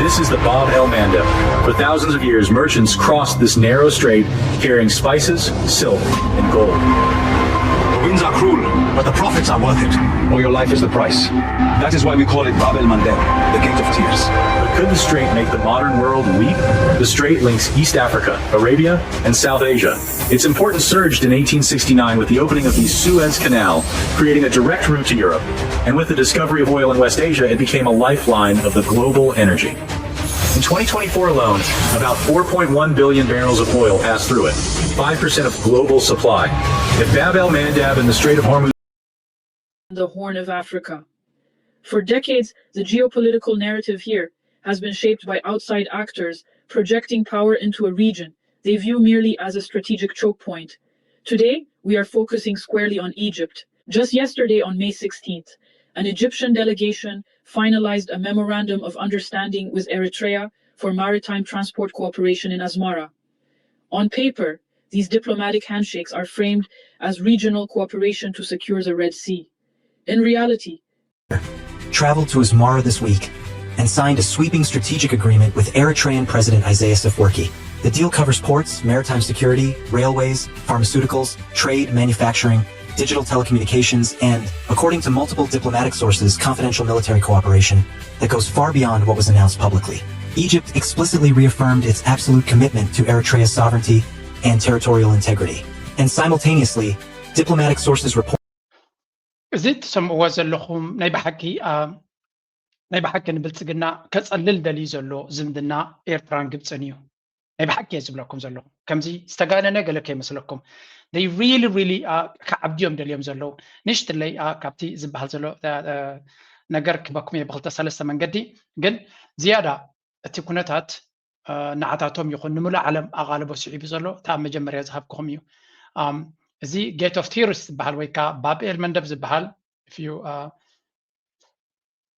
This is the Bab el Mandeb. For thousands of years, merchants crossed this narrow strait carrying spices, silk, and gold. The winds are cruel, but the profits are worth it. Or your life is the price. That is why we call it Bab el Mandeb, the Gate of Tears. But could the strait make the modern world weep? The strait links East Africa, Arabia, and South Asia. Its importance surged in 1869 with the opening of the Suez Canal, creating a direct route to Europe. And with the discovery of oil in West Asia, it became a lifeline of the global energy. In 2024 alone, about 4.1 billion barrels of oil passed through it, 5% of global supply. If Bab el Mandeb and the Strait of Hormuz, the Horn of Africa. For decades, the geopolitical narrative here has been shaped by outside actors projecting power into a region they view merely as a strategic choke point. Today, we are focusing squarely on Egypt. Just yesterday, on May 16th, an Egyptian delegation finalized a memorandum of understanding with Eritrea for maritime transport cooperation in Asmara. On paper, these diplomatic handshakes are framed as regional cooperation to secure the Red Sea. In reality, traveled to Asmara this week and signed a sweeping strategic agreement with Eritrean President Isaias Afwerki. The deal covers ports, maritime security, railways, pharmaceuticals, trade, manufacturing, digital telecommunications, and, according to multiple diplomatic sources, confidential military cooperation that goes far beyond what was announced publicly. Egypt explicitly reaffirmed its absolute commitment to Eritrea's sovereignty and territorial integrity. And simultaneously, diplomatic sources report እዚ ትሰምዕዎ ዘለኹም ናይ ብሓቂ ንብልፅግና ከፀልል ደልዩ ዘሎ ዝምድና ኤርትራን ግብፅን እዩ ናይ ብሓቂ እየ ዝብለኩም ዘለኹ ከምዚ ዝተጋነነ ገለ ከይመስለኩም they really ከዓብድዮም ደልዮም ዘለዉ ንሽትለይ ካብቲ ዝበሃል ዘሎ ነገር ክበኩም እየ ብክልተ ሰለስተ መንገዲ ግን ዝያዳ እቲ ኩነታት ንዓታቶም ይኹን ንምሉእ ዓለም ኣቓልቦ ስዒቡ ዘሎ እታ ኣብ መጀመርያ ዝሃብክኹም እዩ እዚ ጌት ኦፍ ቲርስ ዝበሃል ወይ ከዓ ባብ ኤል መንደብ ዝበሃል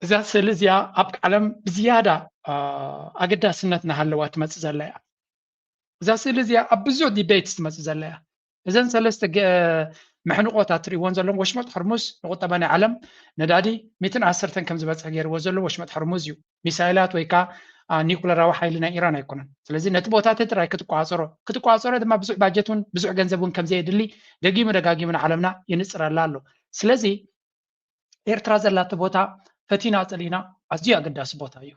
እዛ ስእሊ እዚኣ ኣብ ዓለም ብዝያዳ ኣገዳስነት እናሃለዋ ትመፅእ ዘላ እያ እዛ ስእሊ እዚኣ ኣብ ብዙሕ ዲቤትስ ትመፅእ ዘላ እያ እዘን ሰለስተ መሕንቆታት ትሪእዎን ዘለዎም ወሽመጥ ሕርሙዝ ንቁጠባ ናይ ዓለም ነዳዲ 110 ከም ዝበፅሕ ገይርዎ ዘሎ ወሽመጥ ሕርሙዝ እዩ ሚሳይላት ወይ ከዓ ኒኩለራዊ ሓይሊ ናይ ኢራን ኣይኮነን ስለዚ ነቲ ቦታት ጥራይ ክትቋፀሮ ድማ ብዙሕ ባጀትን ብዙሕ ገንዘብን ከም ዘየድሊ ደጋጊሙ ንዓለምና የንፅረላ ኣሎ ስለዚ ኤርትራ ዘላቲ ቦታ ፈቲና ፀሊና ኣዝዩ ኣገዳሲ ቦታ እዩ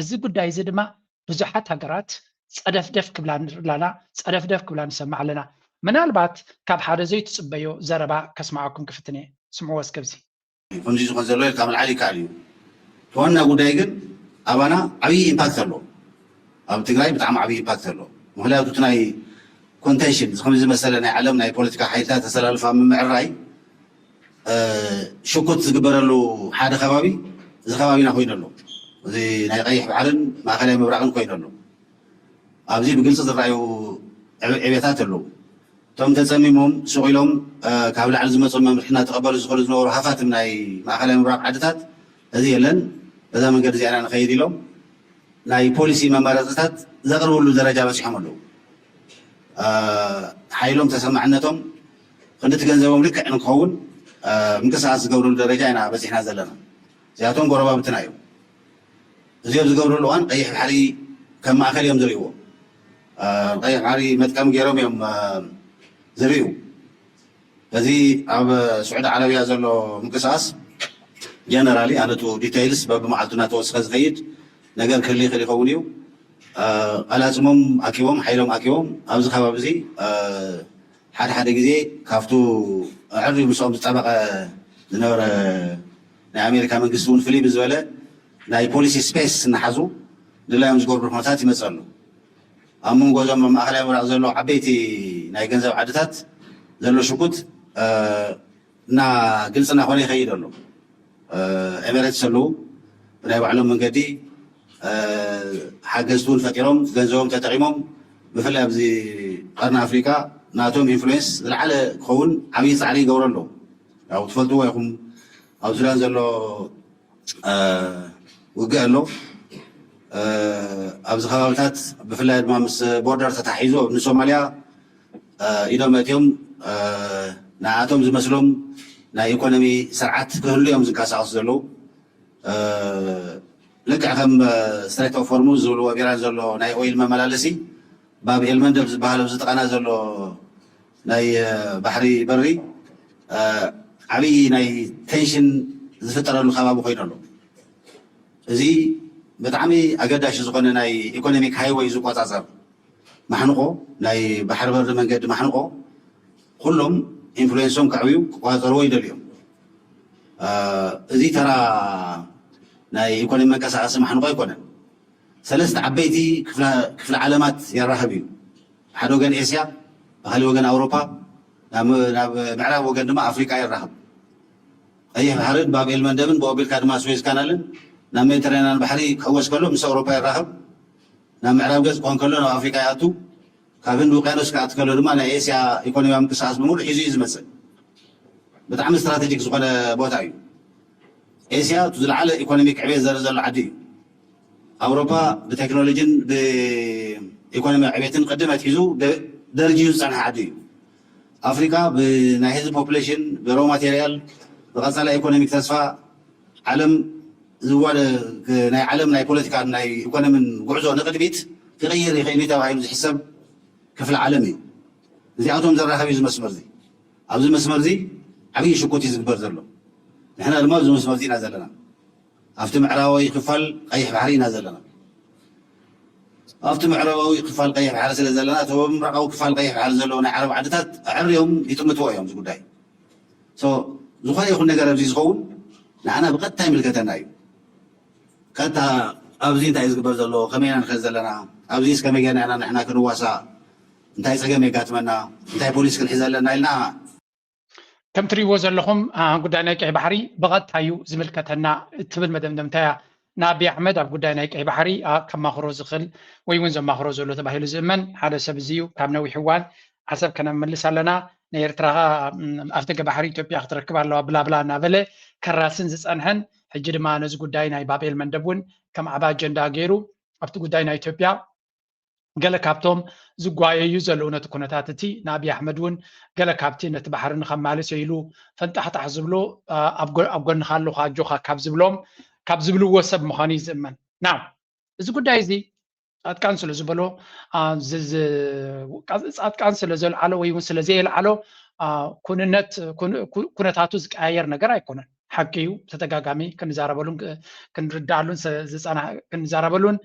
እዚ ጉዳይ እዚ ድማ ብዙሓት ሃገራት ፀደፍደፍ ክብላ ንርላና ፀደፍደፍ ክብላ ንሰማዕ ኣለና ምናልባት ካብ ሓደ ዘይትፅበዮ ዘረባ ከስማዓኩም ክፍትነ ስምዕዎ እስከብዚ ከምዚ ዝኾን ዘሎ ካብ ልዓሊ ይከኣል እዩ ዋና ጉዳይ ግን ኣባና ዓብዪ ኢምፓክት ኣሎ ኣብ ትግራይ ብጣዕሚ ዓብዪ ኢምፓክት ኣሎ ምክንያቱ እቲ ናይ ኮንቴንሽን ከምዚ ዝመሰለ ናይ ዓለም ናይ ፖለቲካ ሓይልታት ተሰላልፋ ምምዕራይ ሽኩት ዝግበረሉ ሓደ ከባቢ እዚ ከባቢና ኮይኑ ኣሎ እዚ ናይ ቀይሕ ባሕርን ማእከላይ ምብራቕን ኮይኑ ኣሎ ኣብዚ ብግልፂ ዝረኣዩ ዕብየታት ኣለዉ እቶም ተፀሚሞም ሱቕ ኢሎም ካብ ላዕሊ ዝመፁ መምርሕና ተቐበሉ ዝኽእሉ ዝነበሩ ሃፋትም ናይ ማእከላይ ምብራቕ ዓድታት እዚ የለን በዛ መንገዲ እዚኣና ንኸይድ ኢሎም ናይ ፖሊሲ መመረፅታት ዘቕርብሉ ደረጃ በፂሖም ኣለዉ ሓይሎም ተሰማዕነቶም ክንዲ ገንዘቦም ልክዕ ንክኸውን ምንቅስቃስ ዝገብርሉ ደረጃ ኢና በፂሕና ዘለና እዚኣቶም ጎረባብትና እዮም እዚኦም ዝገብርሉ እዋን ቀይሕ ባሕሪ ከም ማእከል እዮም ዝርእይዎ ቀይሕ ባሕሪ መጥቀሚ ገይሮም እዮም ዝርእዩ እዚ ኣብ ስዑድ ዓረብያ ዘሎ ምንቅስቃስ ጀነራሊ ኣነቱ ዲቴይልስ በብመዓልቱ እናተወስኸ ዝኸይድ ነገር ክህሊ ይኽእል ይኸውን እዩ ቀላፅሞም ኣኪቦም ሓይሎም ኣኪቦም ኣብዚ ከባቢ እዚ ሓደ ግዜ ካብቱ ዕርዩ ምስኦም ዝጠበቐ ዝነበረ ናይ ኣሜሪካ መንግስቲ እውን ፍልይ ብዝበለ ናይ ፖሊሲ ስፔስ እናሓዙ ድላዮም ዝገብሩ ኩነታት ይመፅእ ኣሎ ኣብ መንጎ እዞም ማእከላይ ምብራቕ ዘሎ ዓበይቲ ናይ ገንዘብ ዓድታት ዘሎ ሽኩት እና ግልፂ እናኾነ ይኸይድ ኣሎ ኤሜሬትስ ኣለዉ ብናይ ባዕሎም መንገዲ ሓገዝቲ እውን ፈጢሮም ገንዘቦም ተጠቂሞም ብፍላይ ኣብዚ ቀርኒ ኣፍሪካ ናቶም ኢንፍሉዌንስ ዝለዓለ ክኸውን ዓብዪ ፃዕሪ ይገብሩ ኣለዉ ያው ትፈልጥዎ ኢኹም ኣብ ሱዳን ዘሎ ውግእ ኣሎ ኣብዚ ከባቢታት ብፍላይ ድማ ምስ ቦርደር ተታሒዙ ንሶማልያ ኢዶም መእትዮም ንኣቶም ዝመስሎም ናይ ኢኮኖሚ ስርዓት ክህሉ እዮም ዝንቀሳቀሱ ዘለዉ لك عم ستريت اوف هرموز زولو وبيران زولو ناي اويل مملالسي باب المندب زبالو زتقنا زولو ناي بحري بري عبي ناي تنشن زفترلو خبابو خوينلو ازي بتعمي اقداش زقنا ناي ايكونوميك هاي واي زقاصاصر محنقو ناي بحر بر منقد محنقو كلهم انفلونسون كعبيو قاطرو يدليو ازي ترى ناي ايكونومي منقساس محنقو يكونن ثلاث عبيتي كفل علامات يرهبيو حد وجن اسيا هل وجن اوروبا ناب معرب وجن دما افريقيا يرهب اي بحرد باب المندبن بوبيل كادما سويس كانالن نام ميدترينيان بحري كوس كله مس اوروبا يرهب نام معرب جز كون كله ناب افريقيا ياتو كابن وقانوس كات كله دما نا اسيا ايكونومي منقساس بمول حيزو يزمصل بتعم استراتيجيك زقنا بوتايو اسيا تزلعل ايكونوميك عبي زرزل عدي اوروبا بتكنولوجين بايكونومي عبيتن قدمت يزو درجه صنع عدي افريقيا بناهز بوبوليشن برو ماتيريال بغزال ايكونوميك تصفى عالم زوال ناي عالم ناي بوليتيكا ناي ايكونومي غعزو نقدبيت تغير يخينيتا وهاي حساب كفل عالمي زي اوتوم زراها بيز مسمر زي ابز مسمر زي عبي شكوتي زبر زلو نحنا الماز مسمر زي نازلنا افت معراوي قفال قيح بحري نازلنا افت معراوي قفال قيح بحري زلنا تو مرقاو قفال قيح بحري زلونا عرب عدتات عريهم يتمتوا يوم زي قداي سو زخاي يكون نجار بزي زخون نحنا بقتا ملكتنا ايو كتا ابزي انت يزقبر زلو خمينا نخزلنا ابزيس كميجانا نحنا كنواسا انتي سقمي كاتمنا انتي بوليس كنحزلنا إلنا كم تريو زلهم قدانا كي بحري بغت هايو زملكتنا تبل مدمدمتها نابي احمد اب قدانا كي بحري كما خروز خل ويون زما خروز له تباهيل زمن هذا سبزيو كامنوي حوان حسب كنا ملس لنا نيرتراها افتك بحري اثيوبيا تركب الله بلا بلا نابله كراسن زصنحن حج دما نز قداينا بابيل مندبون كم عبا جندا غيرو ابت قداينا اثيوبيا قال كابتوم زغواي يزلو نت كونتاتتي نابي احمد ون قال كابتن نت بحرن خمالس يلو فنتحت حزبلو ابغن خالو خاجوخا كابزبلو وسب مخاني زمن نعم እዚ ጉዳይ እዚ ጻድቃን ስለ ዝበሎ ጻድቃን ስለ ዘለዓሎ ወይ እውን ስለ ዘይለዓሎ ኩነታቱ ዝቀያየር ነገር አይኮነን حق እዩ ተተጋጋሚ ክንዛረበሉን ክንርዳሉን ክንዛረበሉን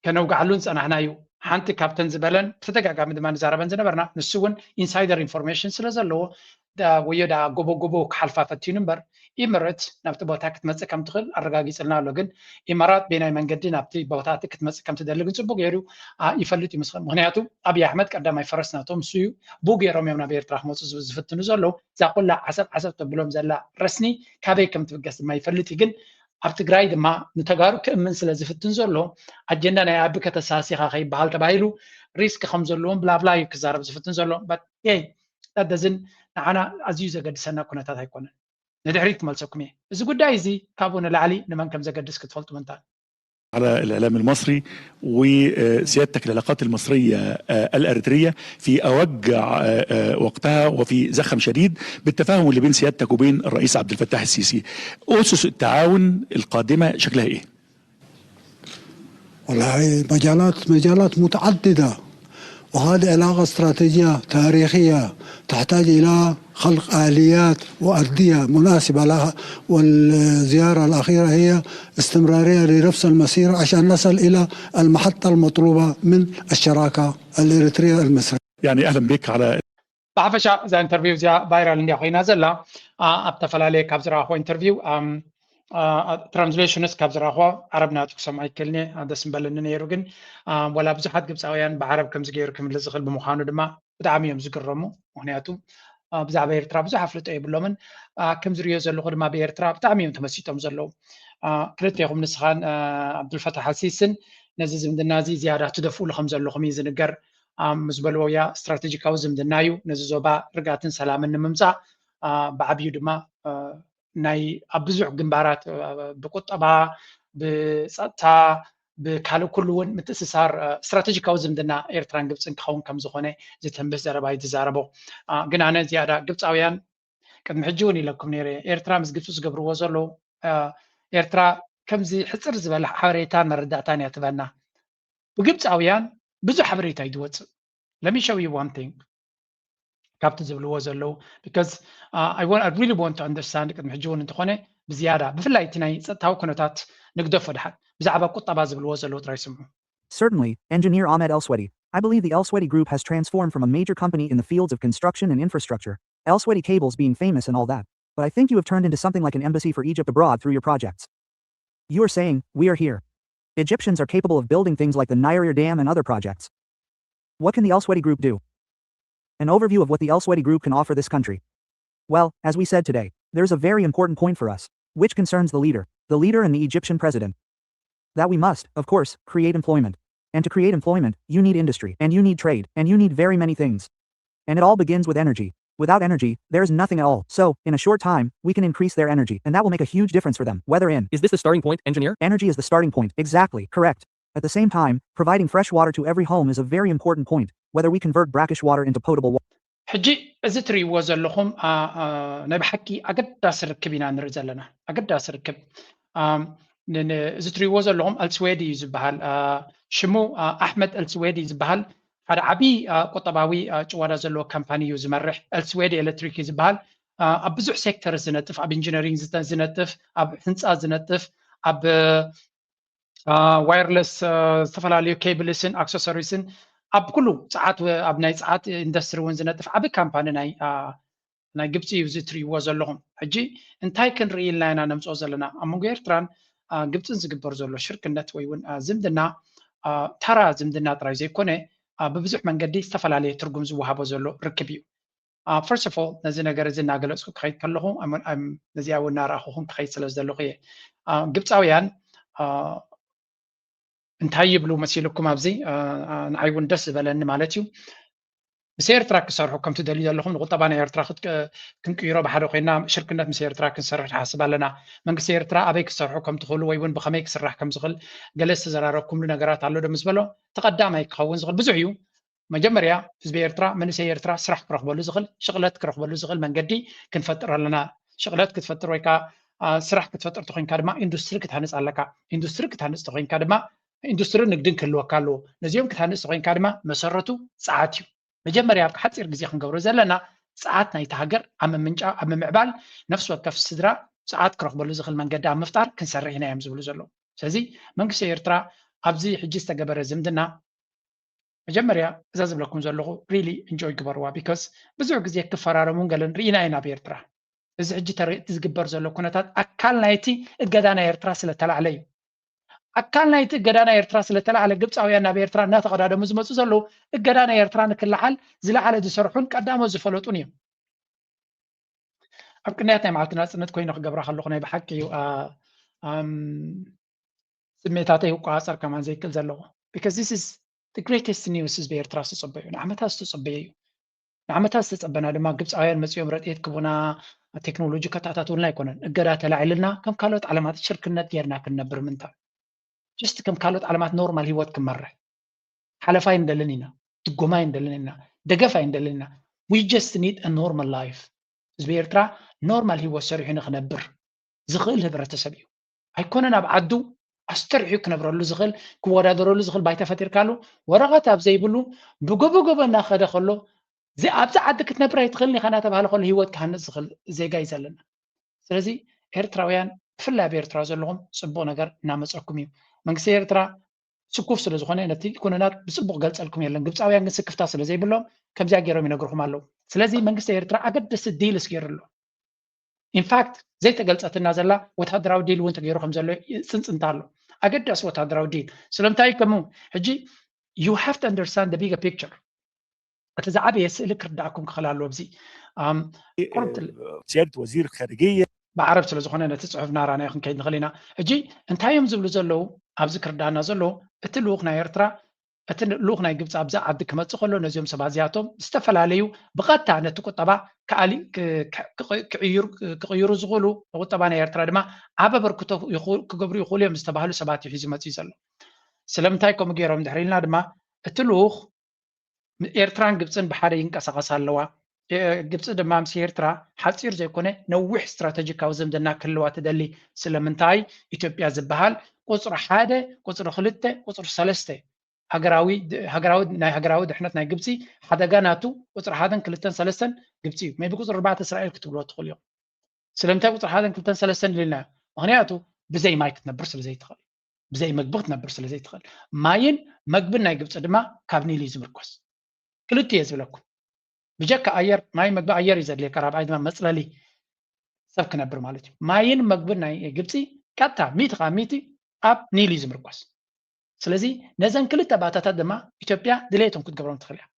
ከነውጋሉን ጸናሕናዩ ሓንቲ ካፕተን ዝበለን ተተጋጋሚ ድማ ንዛረበን ዝነበርና ንሱ እውን ኢንሳይደር ኢንፎርሜሽን ስለ ዘለዎ ወየዳ ጎቦ ክሓልፋ ፈቲኑ እምበር ኢምረት ናብቲ ቦታ ክትመፅእ ከም ትኽእል ኣረጋጊፅልና ኣሎ ግን ኢማራት ቤናይ መንገዲ ናብቲ ቦታ ክትመፅእ ከም ትደሊ ግን ፅቡቅ ገይሩ ይፈልጥ ይመስል ምክንያቱ ኣብይ ኣሕመድ ቀዳማይ ፈረስ ናቶም እሱ እዩ ቡ ገይሮም እዮም ናብ ኤርትራ ክመፁ ዝፍትኑ ዘለዉ እዛ ኩላ ዓሰብ ተብሎም ዘላ ረስኒ ካበይ ከም ትብገስ ድማ ይፈልጥ ግን ኣብ ትግራይ ድማ ንተጋሩ ክእምን ስለ ዝፍትን ዘሎ ኣጀንዳ ናይ ኣቢ ከተሳሲኻ ከይበሃል ተባሂሉ ሪስክ ከም ዘለዎም ብላብላ እዩ ክዛረብ ዝፍትን ዘሎ ዳደዝን ንዓና ኣዝዩ ዘገድሰና ኩነታት ኣይኮነን ندحريت مالسكم إذا قد عايزي كابون العلي لمن كم زجدس كتفلت منتان على الإعلام المصري وسيادتك العلاقات المصرية الأريترية في أوجع وقتها وفي زخم شديد بالتفاهم اللي بين سيادتك وبين الرئيس عبد الفتاح السيسي أسس التعاون القادمة شكلها إيه؟ والله مجالات متعددة وهذه علاقة استراتيجية تاريخية تحتاج إلى خلق آليات وأردية مناسبة لها والزيارة الأخيرة هي استمرارية لنفس المسيرة عشان نصل إلى المحطة المطلوبة من الشراكة الإريترية المصرية. يعني أهلا بك على بعفشا زي انترفيو زي بايرال اللي أخوينا زلا أبتفل عليه كابزرا أخو انترفيو ترانزليشنس كابزرا أخو عربنا تقسم أي كلمة هذا سنبلن نيروجن ولا بزحت قبساويان بعرب كم زجير كم لزخل بمخانو دما بدعميهم زكرمو وهنياتو بزعبه إيرترا بزح حفلت أي بلومن كم زريو زلوا خدمة بإيرترا بتعميهم تمسيتهم زلوا كلتهم نسخان عبد الفتاح السيسن نزز من النازي زيادة تدفول خمسة لو خميز نجر مزبلوا يا استراتيجية كوزم دنايو نززوا با رجعتن سلام النممزع بعبيو دما ناي أبزع جنبارات بقطبة بساتا بكالو كلون متأسسار استراتيجي كوزم دنا إيرتران جبتن كون كم زخنة زتنبس درباي تزاربو جنانا زيادة جبت أويان كم حجوني لكم نيري إيرترا مس جبتوس قبرو وزلو إيرترا كمزي حصر زبل حبريتان مرداتان يتبنى بجبصاويان ብዙ حبريتا يدوص. Let me show you one thing. كابت زبلوا زلوا because I really want to understand كم حجون انتخونه بزيادة بفلاي تناي تاو كنتات نقدف دحال بزعبا قطبا زبلوا زلوا ترايسمو. Certainly, Engineer Ahmed Elswedy. I believe the Elswedy Group has transformed from a major company in the fields of construction and infrastructure, Elswedy Cables being famous and all that, but I think you have turned into something like an embassy for Egypt abroad through your projects. You are saying, we are here. Egyptians are capable of building things like the Nairir Dam and other projects. What can the Elswedy Group do? An overview of what the Elswedy Group can offer this country. Well, as we said today, there's a very important point for us, which concerns the leader and the Egyptian president. That we must, of course, create employment. And to create employment, you need industry, and you need trade, and you need very many things. And it all begins with energy. Without energy, there's nothing at all. So, in a short time, we can increase their energy, and that will make a huge difference for them, whether in... Is this the starting point, engineer? Energy is the starting point, exactly, correct. At the same time, providing fresh water to every home is a very important point, whether we convert brackish water into potable water. حجي إذا تريوا زلهم نبحكي أقداس ركبينا نرزلنا أقداس ركب إذا تريوا زلهم السويدي زبهال شمو أحمد السويدي زبهال هذا عبي قطباوي جوارا زلوا كامباني يزمرح السويدي إلكتريكي زبهال أبزح سيكتور زنتف أب إنجينيرينج زنتف أب هندسة زنتف أب وايرلس استفلاليو كيبلسن أكسسواريسن أب كله ساعات أب ناي ساعات إندستري ونزنتف أب كامباني ناي جبتي يوزتري وزلهم حجي انتاي كن ريل لاينا نمسو زلنا أمو غيرتران جبت نزقبر زلو شركة نتويون زمدنا ترى زمدنا ترى زي كونه ببزح من قدي استفلالي ترجم زوها زلو ركبيو. First of all نزي نجار زي ناقلس كخيط كلهم أم نزي أول نار أخوهم كخيط سلز دلوقية جبت أويان انتهي بلو مسيلكم أبزي نعيون دس بلن مالتيو مسير تراك صار حكم تدليل لهم نقول طبعا يا تراك كنك يرى بحر وقينا شركة مسير تراك نصرح حسب لنا من مسير ترا أبيك صار حكم تقول ويون بخميك صرح كم زغل جلست زراركم لنا جرات على دم زبله تقدم هيك خوون زغل بزعيو مجمريا مسير ترا من سير ترا صرح كرخ بلو زغل شغلات كرخ بلو زغل من قدي كنفتر لنا شغلات كتفتر ويكا صرح كتفتر تخين كادما إندستري كتهنس على كا إندستري كتهنس تخين كادما إندستري نقدن كله كالو نزيهم كتهنس تخين كادما مسرته ساعاتيو مجمريا حتصير جزي خنقبر زلنا ساعات نيتهاجر أم منجا أم معبال نفس وقت في السدرة ساعات كرخ بلو زغل من قد أم مفتار كنسرح هنا يمز بلو زلو سازي من سير ترى أبزي حجيستا جبر زمدنا مجمريا زاز بلكم زلو really enjoy جبروا because بزوج جزي كفرار مونجلن رينا أنا بيرترا إذا حجي ترى تزجبر زلو كنتات أكل نايتي الجدانة يرترا سلا تلا علي أكل نايتي الجدانة يرترا سلا تلا على جبت أو يانا بيرترا ناتقد هذا مزمت زلو الجدانة يرترا نكل حال زلا على دسرحون قدامه زفلوتوني أبكنياتنا مع الناس نتكوين جبرا خلوقنا بحكي سميتاتي وقاصر كمان زي كل زلو because this is the greatest news is بيرترا تصبيو نعمتها تصبيو نعمتها تصبنا لما جبت أيام مسيوم رأيت كبنا التكنولوجيا كتعطون لا يكونن الجرات لعلنا كم كانت علامات الشركة ديرنا كنا برمنتا just كم كانت علامات نورمال هيوت كم مرة حلفاين دلنا تقومين دلنا دقفاين دلنا we just need a normal life زبيرترا normal هو سريحنا خنبر زغل هبرة تسبيو هيكوننا بعدو أسترحي كنبر له زغل كورا درو له زغل بايتا فتير كالو ورغت أبزي بلو بقو ناخذ خلو زي أبزع عدك تنبرة يتخلني خنا تبع خل هيوت كهن زغل زي جاي زلنا سلزي إيرتراويان فلا بيرترا زلهم صبوا نجار نامس أكميو من إيرترا سكوف سلز خنا نتي كونات بصبوا قلت لكم يلا جبت أويان نسكف تاصل زي بلو كم زي جيرو من أجرهم على سلزي من إيرترا أقد بس الديل سكير له in fact زي تقلت أتنازلا وتهدراو ديل وانت جيرو خمسة له سنس انتالو أقد أسوأ تهدراو ديل سلام تاي كمو هجي you have to understand the bigger picture أتزعبي يسألك ردعكم خلال وبزي سيادة وزير الخارجية بعرب سلزخونا نتصعف نارانا يخن كيد نخلينا اجي انتهى يوم زبلو زلو أبذكر دانا زلو اتلوخنا يرترا اتلوخنا يجبت أبزا عبد كمت خلو نزيوم سبازياتهم استفل عليو بغات عنا تكو طبعا كالي كغيرو زغلو وطبعا يرترا دما عبا بركتو كقبرو يقول يوم استبهلو سباتي حيزي ماتي زلو سلامتايكم جيرو مدحريلنا دما اتلوخ إيرتران جبتن بحارة ينكسر اللوا ግብፂ ድማ ምስ ኤርትራ ሓፂር ዘይኮነ ነዊሕ ስትራቴጂካዊ ዝምድና ክህልዋ ትደሊ ስለምንታይ ኢትዮጵያ ዝበሃል ቁፅሪ 1 ቁፅሪ 2 ቁፅሪ 3 ሃገራዊ ድሕነት ናይ ግብፂ ሓደጋ ናቱ ቁፅሪ 1 2 3 ግብፂ እዩ ሜቢ ቁፅሪ 4 እስራኤል ክትብልዎ ትኽእል እዮም ስለምንታይ ቁፅሪ 1 2 3 ኢልና ምክንያቱ ብዘይ ማይ ክትነብር ስለዘይትኽእል ብዘይ ምግቢ ክትነብር ስለዘይትኽእል ማይን መግብን ናይ ግብፂ ድማ ካብ ኒል እዩ ዝምርኮስ ክልቲኡ ዝብለኩም بجك أير ماي مقبل أير يزد لي كراب عيد ما مسللي سبك نبر مالتي ماين مقبل ناي جبتي كاتا ميت قاميتي أب نيلي زمركوس سلزي نزن كل تبعات تدما إثيوبيا دليتهم كنت قبرهم تخليها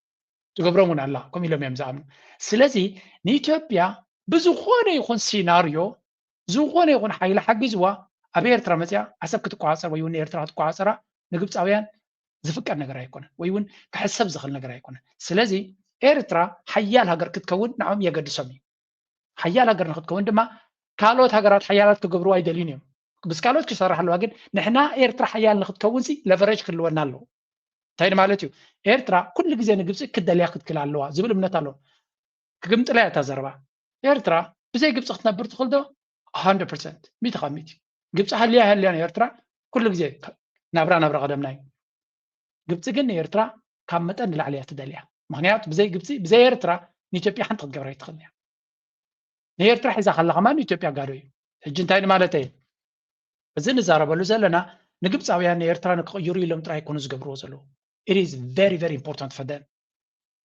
تقبرهم من الله كم يلوم يمزعم سلزي نيثيوبيا بزخونة يكون سيناريو زخونة يكون حيل حق زوا أبير ترامتيا حسب كتكو عصر ويون إيرترا تكو عصر نجبت أويان زفكر نجرا يكون ويون كحسب زخل نجرا يكون سلزي ኤርትራ ሓያል ሃገር ክትከውን ንዓም የገድሶም እዩ ሓያል ሃገር ንክትከውን ድማ ካልኦት ሃገራት ሓያላት ክገብሩ አይደልዩን እዮም ብስ ካልኦት ክሰርሕ ኣለዋ ግን ንሕና ኤርትራ ሓያል ንክትከውን ለቨሬጅ ክህልወና ኣለዎ እንታይ ማለት እዩ ኤርትራ ኩሉ ግዜ ንግብፂ ክደልያ ክትክል ኣለዋ ዝብል እምነት ኣሎ ክግምጥላ እታ ዘረባ ኤርትራ ብዘይ ግብፂ ክትነብር ትኽእል ዶ 100% ሚት ኻሚት ግብፂ ሃልያ ኤርትራ ኩሉ ግዜ ናብራ ቀደምና እዩ ግብፂ ግን ኤርትራ ካብ መጠን ንላዕሊ እያ ትደልያ ምክንያቱ ብዘይ ግብፂ ብዘይ ኤርትራ ንኢትዮጵያ ሓንቲ ክትገብራ ይትኽእል እያ ንኤርትራ ሒዛ ከላ ከማን ኢትዮጵያ ጋዶ እዩ ሕጂ እንታይ ማለት እዩ እዚ ንዛረበሉ ዘለና ንግብፃውያን ንኤርትራ ንክቕይሩ ኢሎም ጥራይ ኮኑ ዝገብርዎ ዘለዉ it is very very important for them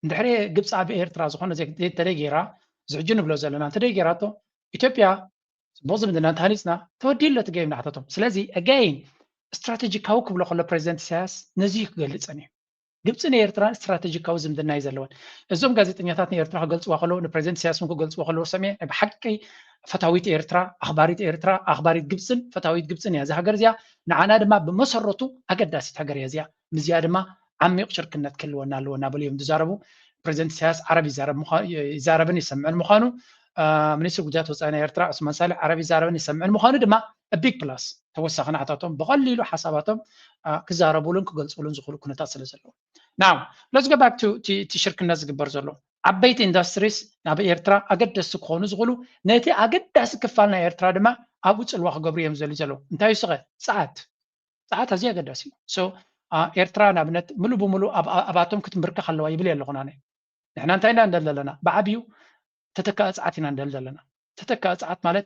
እንድሕሪ ግብፂ ኣብ ኤርትራ ዝኾነ ተደጊራ ዝሕጂ ንብሎ ዘለና ተደጊራቶ ኢትዮጵያ ቦዝ ምድና እንተሃኒፅና ተወዲሎ ትገይም ናሕተቶም ስለዚ again ስትራቴጂካዊ ክብሎ ከሎ ፕሬዚደንት ኢሳያስ ነዚ ክገልፀን እዩ ግብፂ ንኤርትራ ስትራቴጂካዊ ዝምድና እዩ ዘለወን እዞም ጋዜጠኛታት ንኤርትራ ክገልፅዋ ከለዉ ንፕሬዚደንት ኢሳያስ ክገልፅዋ ከለዉ ሰሚዐ ብሓቂ ፈታዊት ኤርትራ ኣኽባሪት ግብፅን ፈታዊት ግብፅን እያ እዚ ሃገር እዚኣ ንዓና ድማ ብመሰረቱ ኣገዳሲት ሃገር እያ እዚኣ ምዝያ ድማ ዓሚቕ ሽርክነት ክህልወና ኣለዎ እናበሉ እዮም ዝዛረቡ ፕሬዚደንት ኢሳያስ ዓረብ ይዛረብን ይሰምዕን ምዃኑ ሚኒስትር ጉዳያት ወፃኢ ናይ ኤርትራ ዑስማን ሳልሕ ዓረብ ይዛረብን ይሰምዕን ምዃኑ ድማ ቢግ ፕላስ ተወሳኺ ናዕታቶም ብቐሊሉ ሓሳባቶም ክዛረቡሉን ክገልፅሉን ዝኽእሉ ኩነታት ስለ ዘለዎ ናው let's go back to ሽርክነት ዝግበር ዘሎ ዓበይቲ ኢንዱስትሪስ ናብ ኤርትራ ኣገደስቲ ክኾኑ ዝኽእሉ ነቲ ኣገዳሲ ክፋል ናይ ኤርትራ ድማ ኣብኡ ፅልዋ ክገብሩ እዮም ዘልዩ ዘለዉ እንታይ ይስኸ ፀዓት ኣዝዩ ኣገዳሲ እዩ ሶ ኤርትራ ንኣብነት ሙሉእ ብሙሉእ ኣባቶም ክትምብርከኽ ኣለዋ ይብል ኣለኹና ንሕና እንታይ ኢና ንደሊ ዘለና ብዓብዩ ተተካእ ፀዓት ኢና ንደሊ ዘለና ተተካእ ፀዓት ማለት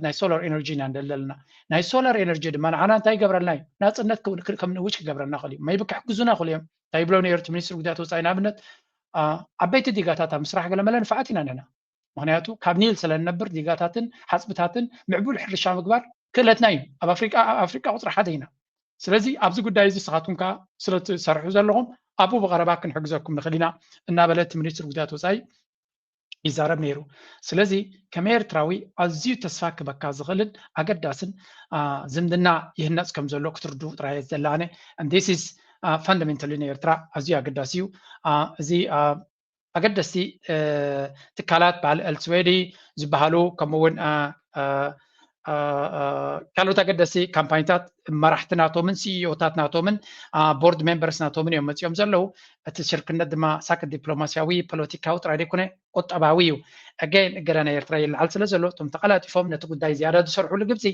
ናይ ሶላር ኤነርጂ ኢና ንደሊ ዘለና ናይ ሶላር ኤነርጂ ድማ ንዓና እንታይ ይገብረልና እዩ ናፅነት ከም ንውጭ ክገብረና ክእል እዩ ማይቢ ክሕግዙና ክእሉ እዮም እንታይ ይብለው ነይሩ ሚኒስትር ጉዳያት ወፃኢ ንኣብነት ዓበይቲ ዲጋታት ኣብ ምስራሕ ገለመለ ንፋዓት ኢና ንሕና ምክንያቱ ካብ ኒል ስለንነብር ዲጋታትን ሓፅብታትን ምዕቡል ሕርሻ ምግባር ክእለትና እዩ ኣብ ኣፍሪቃ ቁፅሪ 1 ኢና ስለዚ ኣብዚ ጉዳይ እዚ ንስኻትኩም ከዓ ስለትሰርሑ ዘለኹም ኣብኡ ብቐረባ ክንሕግዘኩም ንኽእል ኢና እናበለት ሚኒስትር ጉዳያት ወፃኢ ይዛረብ ነይሩ ስለዚ ከም ኤርትራዊ ኣዝዩ ተስፋ ክበካ ዝኽእልን ኣገዳስን ዝምድና ይህነፅ ከም ዘሎ ክትርድኡ ጥራይ ዘላነ and this is fundamentally ንኤርትራ ኣዝዩ ኣገዳሲ እዩ እዚ ኣገደስቲ ትካላት በዓል ኤልስዌዲ ዝበሃሉ ከምኡውን ካልኦት ኣገደስቲ ካምፓኒታት መራሕቲ ናቶምን ሲኢኦታት ናቶምን ቦርድ ሜምበርስ ናቶምን እዮም መፂኦም ዘለዉ እቲ ሽርክነት ድማ ሳክት ዲፕሎማስያዊ ፖለቲካዊ ጥራይ ደይኮነ ቁጠባዊ እዩ ኣገን ገለ ናይ ኤርትራ ይለዓል ስለ ዘሎ እቶም ተቐላጢፎም ነቲ ጉዳይ ዝያዳ ዝሰርሕሉ ግብፂ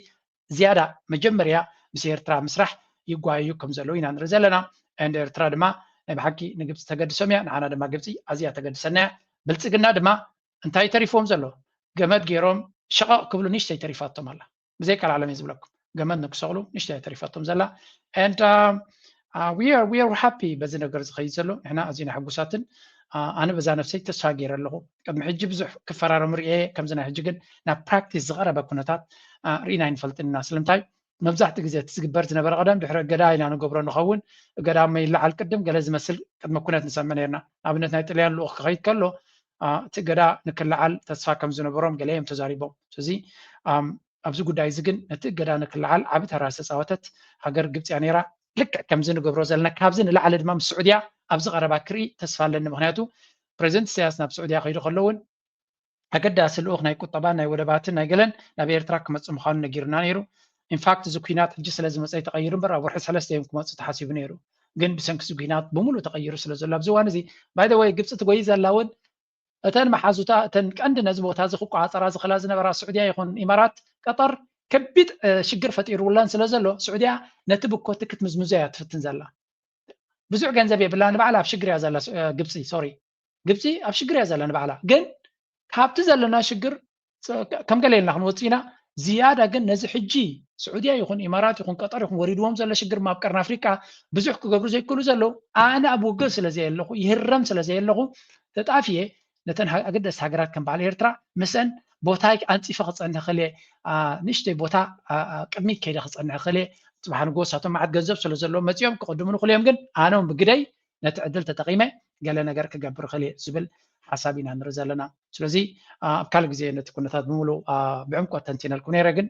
ዝያዳ መጀመርያ ምስ ኤርትራ ምስራሕ ይጓዩ ከም ዘለዉ ኢና ንርኢ ዘለና እንደ ኤርትራ ድማ ናይ ብሓቂ ንግብፂ ተገድሶም እያ ንዓና ድማ ግብፂ ኣዝያ ተገድሰና እያ ብልፅግና ድማ እንታይ ተሪፎም ዘሎ ገመድ ገይሮም شقاء كبلو نشتي تريفاتهم الله زي كلا على ميز بلكم جمالنا كسولو نشتي تريفاتهم زلا and we are happy بزنا جرز خيزلو إحنا أزينا حقوساتن أنا بزانا نفسي تساجر له كم حجب زح كفرار مرئي كم زنا حججن نا practice صغيرة بكونتات رينا ينفلت الناس لم تاي مبزحت جزء تسجبرتنا برقدام دحر جداينا أنا جبران نخون جدام ما يلعب القدم جلز مثل قد ما كنا نسمينا أبنتنا يتلين لو خيط كله تقدر نكلعل تسفى كم زنا برام جليهم تجاربهم سوزي أبزو قداي زجن نتقدر نكلعل عبد هراسة سواتت هجر جبت يعني را لك كم زنا جبروز لنا كابزن لعل الإمام السعودية أبزو غربا كري تسفى لنا مهنياتو بريزنت سياسنا بسعودية خير خلون هجد أسلوخ نايكو طبعا ناي ودباتن نايجلن نبي يرتراك متصم خان نجيرنا نيرو إن فاكت زكينات الجسد لازم أي تغير برا وحس حلست يوم كم تحاسب نيرو جن بسنك زكينات بمولو تغير سلسلة بزوان زي باي ذا واي جبت تجويز اللون እተን መሓዙታ እተን ቀንዲ ነዚ ቦታ እዚ ክቆፃፀራ ዝኽእላ ዝነበራ ስዑድያ ይኹን ኢማራት ቀጠር ከቢድ ሽግር ፈጢሩላን ስለ ዘሎ ስዑድያ ነቲ ብኮቲ ክትምዝምዞ እያ ትፍትን ዘላ ብዙሕ ገንዘብ የብላ ንባዕላ ኣብ ሽግር እያ ዘላ ግብፂ ኣብ ሽግር እያ ዘላ ንባዕላ ግን ካብቲ ዘለና ሽግር ከም ገለልና ክንወፂና ዝያዳ ግን ነዚ ሕጂ ስዑድያ ይኹን ኢማራት ይኹን ቀጠር ይኹን ወሪድዎም ዘሎ ሽግር ማብ ቀርኒ ኣፍሪካ ብዙሕ ክገብሩ ዘይክእሉ ዘለው ኣነ ኣብ ውግእ ስለዘየለኹ ይህረም ስለዘየለኹ ተጣፊየ ነተን ኣገደስቲ ሃገራት ከም በዓል ኤርትራ ምስአን ቦታ ኣንፂፈ ክፀንሕ ክእለ ንእሽተይ ቦታ ቅድሚት ከይደ ክፀንሕ ክእለ ፅባሕ ንጎሳቶም መዓት ገንዘብ ስለ ዘለዎ መፂኦም ክቅድሙን ክልዮም ግን ኣነ ብግደይ ነቲ ዕድል ተጠቂመ ገለ ነገር ክገብር ክእለ ዝብል ሓሳብ ኢና ንርኢ ዘለና ስለዚ ኣብ ካልእ ግዜ ነቲ ኩነታት ብምሉእ ብዕምቆት ተንቲነልኩም ነይረ ግን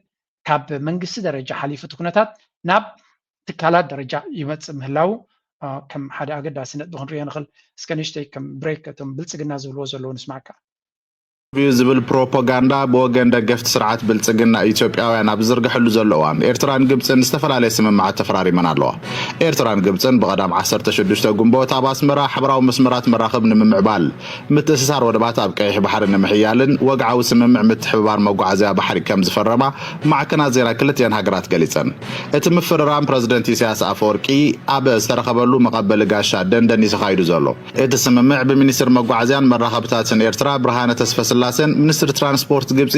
ካብ መንግስቲ ደረጃ ሓሊፉ እቲ ኩነታት ናብ ትካላት ደረጃ ይመፅእ ምህላው ከም ሓደ ኣገዳሲ ነጥቢ ክንሪኦ ንኽእል እስከ ንእሽተይ ከም ብሬክ እቶም ብልፅግና ዝብልዎ ዘለዉ ንስማዕካ ዝብል ፕሮፓጋንዳ ብወገን ደገፍቲ ስርዓት ብልፅግና ኢትዮጵያውያን ኣብ ዝርግሕሉ ዘሎ እዋን ኤርትራን ግብፅን ዝተፈላለየ ስምምዓት ተፈራሪመን ኣለዋ ኤርትራን ግብፅን ብቐዳም 16 ጉንቦት ኣብ ኣስመራ ሕብራዊ መስመራት መራኸብ ንምምዕባል ምትእስሳር ወደባት ኣብ ቀይሕ ባሕሪ ንምሕያልን ወግዓዊ ስምምዕ ምትሕብባር መጓዓዝያ ባሕሪ ከም ዝፈረማ ማዕከናት ዜና ክልቲአን ሃገራት ገሊፀን እቲ ምፍርራም ፕረዚደንት ኢሳያስ ኣፈወርቂ ኣብ ዝተረኸበሉ መቐበሊ ጋሻ ደንደን እዩ ተኻይዱ ዘሎ እቲ ስምምዕ ብሚኒስትር መጓዓዝያን መራኸብታትን ኤርትራ ብርሃነ ተስፋ ስላሴን ሚኒስትር ትራንስፖርት ግብፂ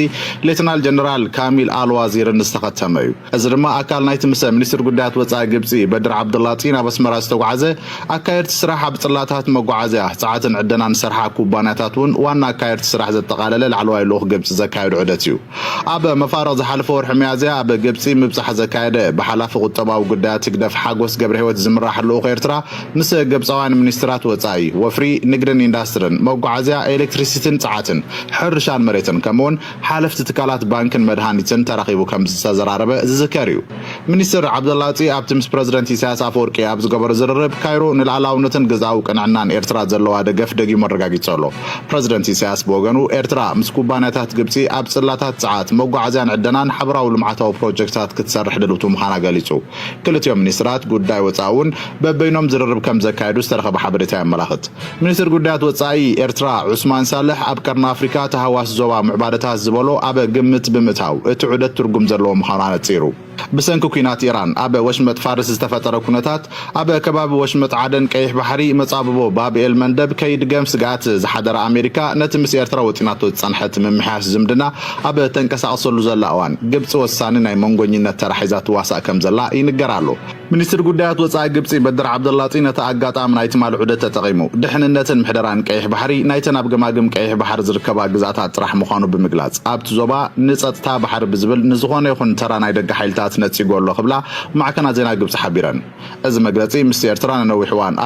ሌተናል ጀነራል ካሚል አልዋዚርን ዝተኸተመ እዩ እዚ ድማ ኣካል ናይቲ ምስ ሚኒስትር ጉዳያት ወፃኢ ግብፂ በድር ዓብዱላጢን ኣብ ኣስመራ ዝተጓዓዘ ኣካየድቲ ስራሕ ኣብ ፅላታት መጓዓዝያ ፀዓትን ዕደናን ሰርሓ ኩባንያታት እውን ዋና ኣካየድቲ ስራሕ ዘጠቃለለ ላዕለዋይ ልኡኽ ግብፂ ዘካየዱ ዑደት እዩ ኣብ መፋረቕ ዝሓለፈ ወርሒ ሚያዝያ ኣብ ግብፂ ምብፃሕ ዘካየደ ብሓላፊ ቁጠባዊ ጉዳያት ትግደፍ ሓጎስ ገብረ ሂወት ዝምራሕ ልኡኽ ኤርትራ ምስ ግብፃውያን ሚኒስትራት ወፃኢ ወፍሪ ንግድን ኢንዳስትሪን መጓዓዝያ ኤሌክትሪሲቲን ፀዓትን ሕርሻን መሬትን ከምኡውን ሓለፍቲ ትካላት ባንክን መድሃኒትን ተራኺቡ ከም ዝተዘራረበ ዝዝከር እዩ ሚኒስትር ዓብደላፂ ኣብቲ ምስ ፕረዚደንት ኢሳያስ ኣፈወርቂ ኣብ ዝገበሩ ዝርርብ ካይሮ ንላዕላውነትን ገዛዊ ቅንዕናን ኤርትራ ዘለዋ ደገፍ ደጊሙ ኣረጋጊጹ ኣሎ ፕረዚደንት ኢሳያስ ብወገኑ ኤርትራ ምስ ኩባንያታት ግብፂ ኣብ ፅላታት ፀዓት መጓዓዝያን ዕደናን ሕብራዊ ልምዓታዊ ፕሮጀክትታት ክትሰርሕ ድልውቱ ምዃና ገሊጹ ክልቲኦም ሚኒስትራት ጉዳይ ወፃኢ እውን በበይኖም ዝርርብ ከም ዘካየዱ ዝተረኸበ ሓበሬታ የመላኽት ሚኒስትር ጉዳያት ወፃኢ ኤርትራ ዑስማን ሳልሕ ኣብ ቀርኒ ኣፍሪካ ተሃዋስ ዞባ ምዕባደታት ዝበሎ ኣብ ግምት ብምእታው እቲ ዑደት ትርጉም ዘለዎ ምዃኑ ነፂሩ ብሰንኪ ኩናት ኢራን ኣብ ወሽመጥ ፋርስ ዝተፈጠረ ኩነታት ኣብ ከባቢ ወሽመጥ ዓደን ቀይሕ ባሕሪ መጻብቦ ባብኤል መንደብ ከይድገም ስጋኣት ዝሓደረ ኣሜሪካ ነቲ ምስ ኤርትራ ወፂናቶ ዝፀንሐት ምምሕያሽ ዝምድና ኣብ ተንቀሳቕሰሉ ዘላ እዋን ግብፂ ወሳኒ ናይ መንጎኝነት ተራ ሒዛ ትዋሳእ ከም ዘላ ይንገር ኣሎ ሚኒስትር ጉዳያት ወፃኢ ግብፂ በድር ዓብደላጢ ነቲ ኣጋጣሚ ናይ ትማል ዑደት ተጠቒሙ ድሕንነትን ምሕደራን ቀይሕ ባሕሪ ናይተን ኣብ ገማግም ቀይሕ ባሕሪ ዝርከባ ግዛታት ጥራሕ ምዃኑ ብምግላጽ ኣብቲ ዞባ ንፀጥታ ባሕሪ ብዝብል ንዝኾነ ይኹን ተራ ናይ ደገ ሓይልታት ነፂጎ ኣሎ ክብላ ማዕከናት ዜና ግብፂ ሓቢረን እዚ መግለፂ ምስ ኤርትራ ነነዊሕ እዋን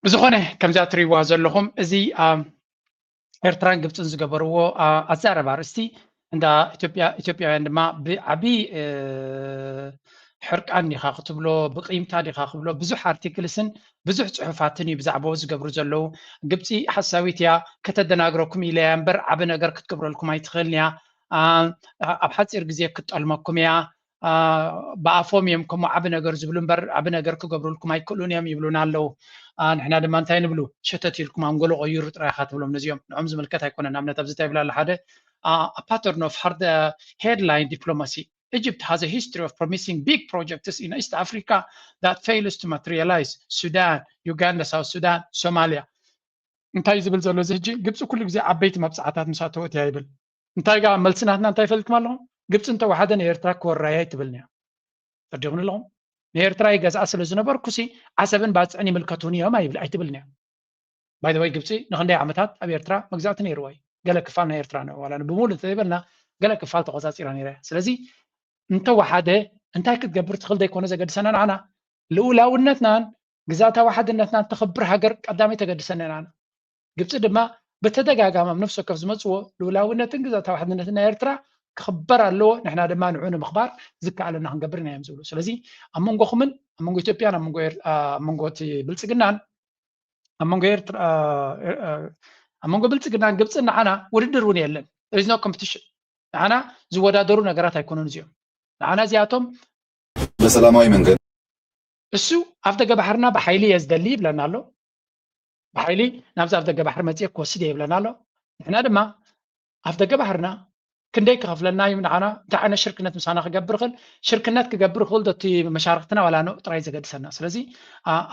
ብዝኾነ ከምዛ ትሪእዋ ዘለኹም እዚ ኤርትራን ግብፅን ዝገበርዎ ኣዛረባ ኣርእስቲ እንዳ ኢትዮጵያውያን ድማ ብዓብዪ ሕርቃን ዲኻ ክትብሎ ብቂምታ ዲኻ ክብሎ ብዙሕ ኣርቲክልስን ብዙሕ ፅሑፋትን እዩ ብዛዕባ ዝገብሩ ዘለው ግብፂ ሓሳዊት እያ ከተደናግረኩም ኢለ እያ እምበር ዓብ ነገር ክትገብረልኩም ኣይትኽእልን እያ ኣብ ሓፂር ግዜ ክትጠልመኩም እያ ብኣፎም እዮም ከምኡ ዓብ ነገር ዝብሉ እምበር ዓብ ነገር ክገብሩልኩም ኣይክእሉን እዮም ይብሉና ኣለው ንሕና ድማ እንታይ ንብሉ ሸተት ኢልኩም ኣንጎሎ ቀይሩ ጥራይካ ትብሎም ነዚኦም ንዖም ዝምልከት ኣይኮነን ኣብነት ኣብዚ እንታይ ይብላ ኣሎ ሓደ pattern of hard headline diplomacy Egypt has a history of promising big projects in East Africa that fails to materialize. Sudan, Uganda, South Sudan, Somalia. እንታይ ዝብል ዘሎ እዚ ግብፂ ኩሉ ግዜ ዓበይቲ መብፃዕታት ምሳተወት እያ ይብል እንታይ ጋር መልስናትና እንታይ ፈልጥኩም ኣለኹም ግብፂ እንተወሓደ ንኤርትራ ክወራያ ትብልኒ ፈዲኹን ኣለኹም ንኤርትራ ይገዝኣ ስለ ዝነበርኩሲ ዓሰብን ባፅዕን ይምልከቱን እዮም ኣይትብልኒ ባይ ዘ ወይ ግብፂ ንክንደይ ዓመታት ኣብ ኤርትራ መግዛእቲ ነይርዋ ገለ ክፋል ናይ ኤርትራ ነው ዋላ ብሙሉ እንተይበልና ገለ ክፋል ተቆፃፂራ ነይራ ስለዚ እንተወሓደ እንታይ ክትገብር ትኽእል ዘይኮነ ዘገድሰና ንዓና ልኡላውነትናን ግዛታዊ ሓድነትናን ተኽብር ሃገር ቀዳመይ ተገድሰና ንዓና ግብፂ ድማ በተደጋጋሚ ኣብ ነፍሲ ወከፍ ዝመፅዎ ልኡላውነትን ግዛታዊ ሓድነትን ናይ ኤርትራ ክኽበር ኣለዎ ንሕና ድማ ንዑ ንምኽባር ዝከኣለና ክንገብር ኢና እዮም ዝብሉ ስለዚ ኣብ መንጎኹምን ኣብ መንጎ ኢትዮጵያን ኣብ መንጎ ብልፅግናን ኣብ መንጎ ብልፅግናን ግብፅን ንዓና ውድድር እውን የለን there is no competition ንዓና ዝወዳደሩ ነገራት ኣይኮኑን እዚኦም ንዓና እዚኣቶም በሰላማዊ መንገድ እሱ ኣብ ደገ ባሕርና ብሓይሊ እየ ዝደሊ ይብለና ኣሎ بحيلي نابز أفضل جبحر متيك كوسيدي بلنا له إحنا دما أفضل جبحرنا كنديك غفلنا يمن عنا تعنا شركة مسانا خجبر خل شركة كجبر خل دتي مشاركتنا ولا نو تراي زجد سنة سلزي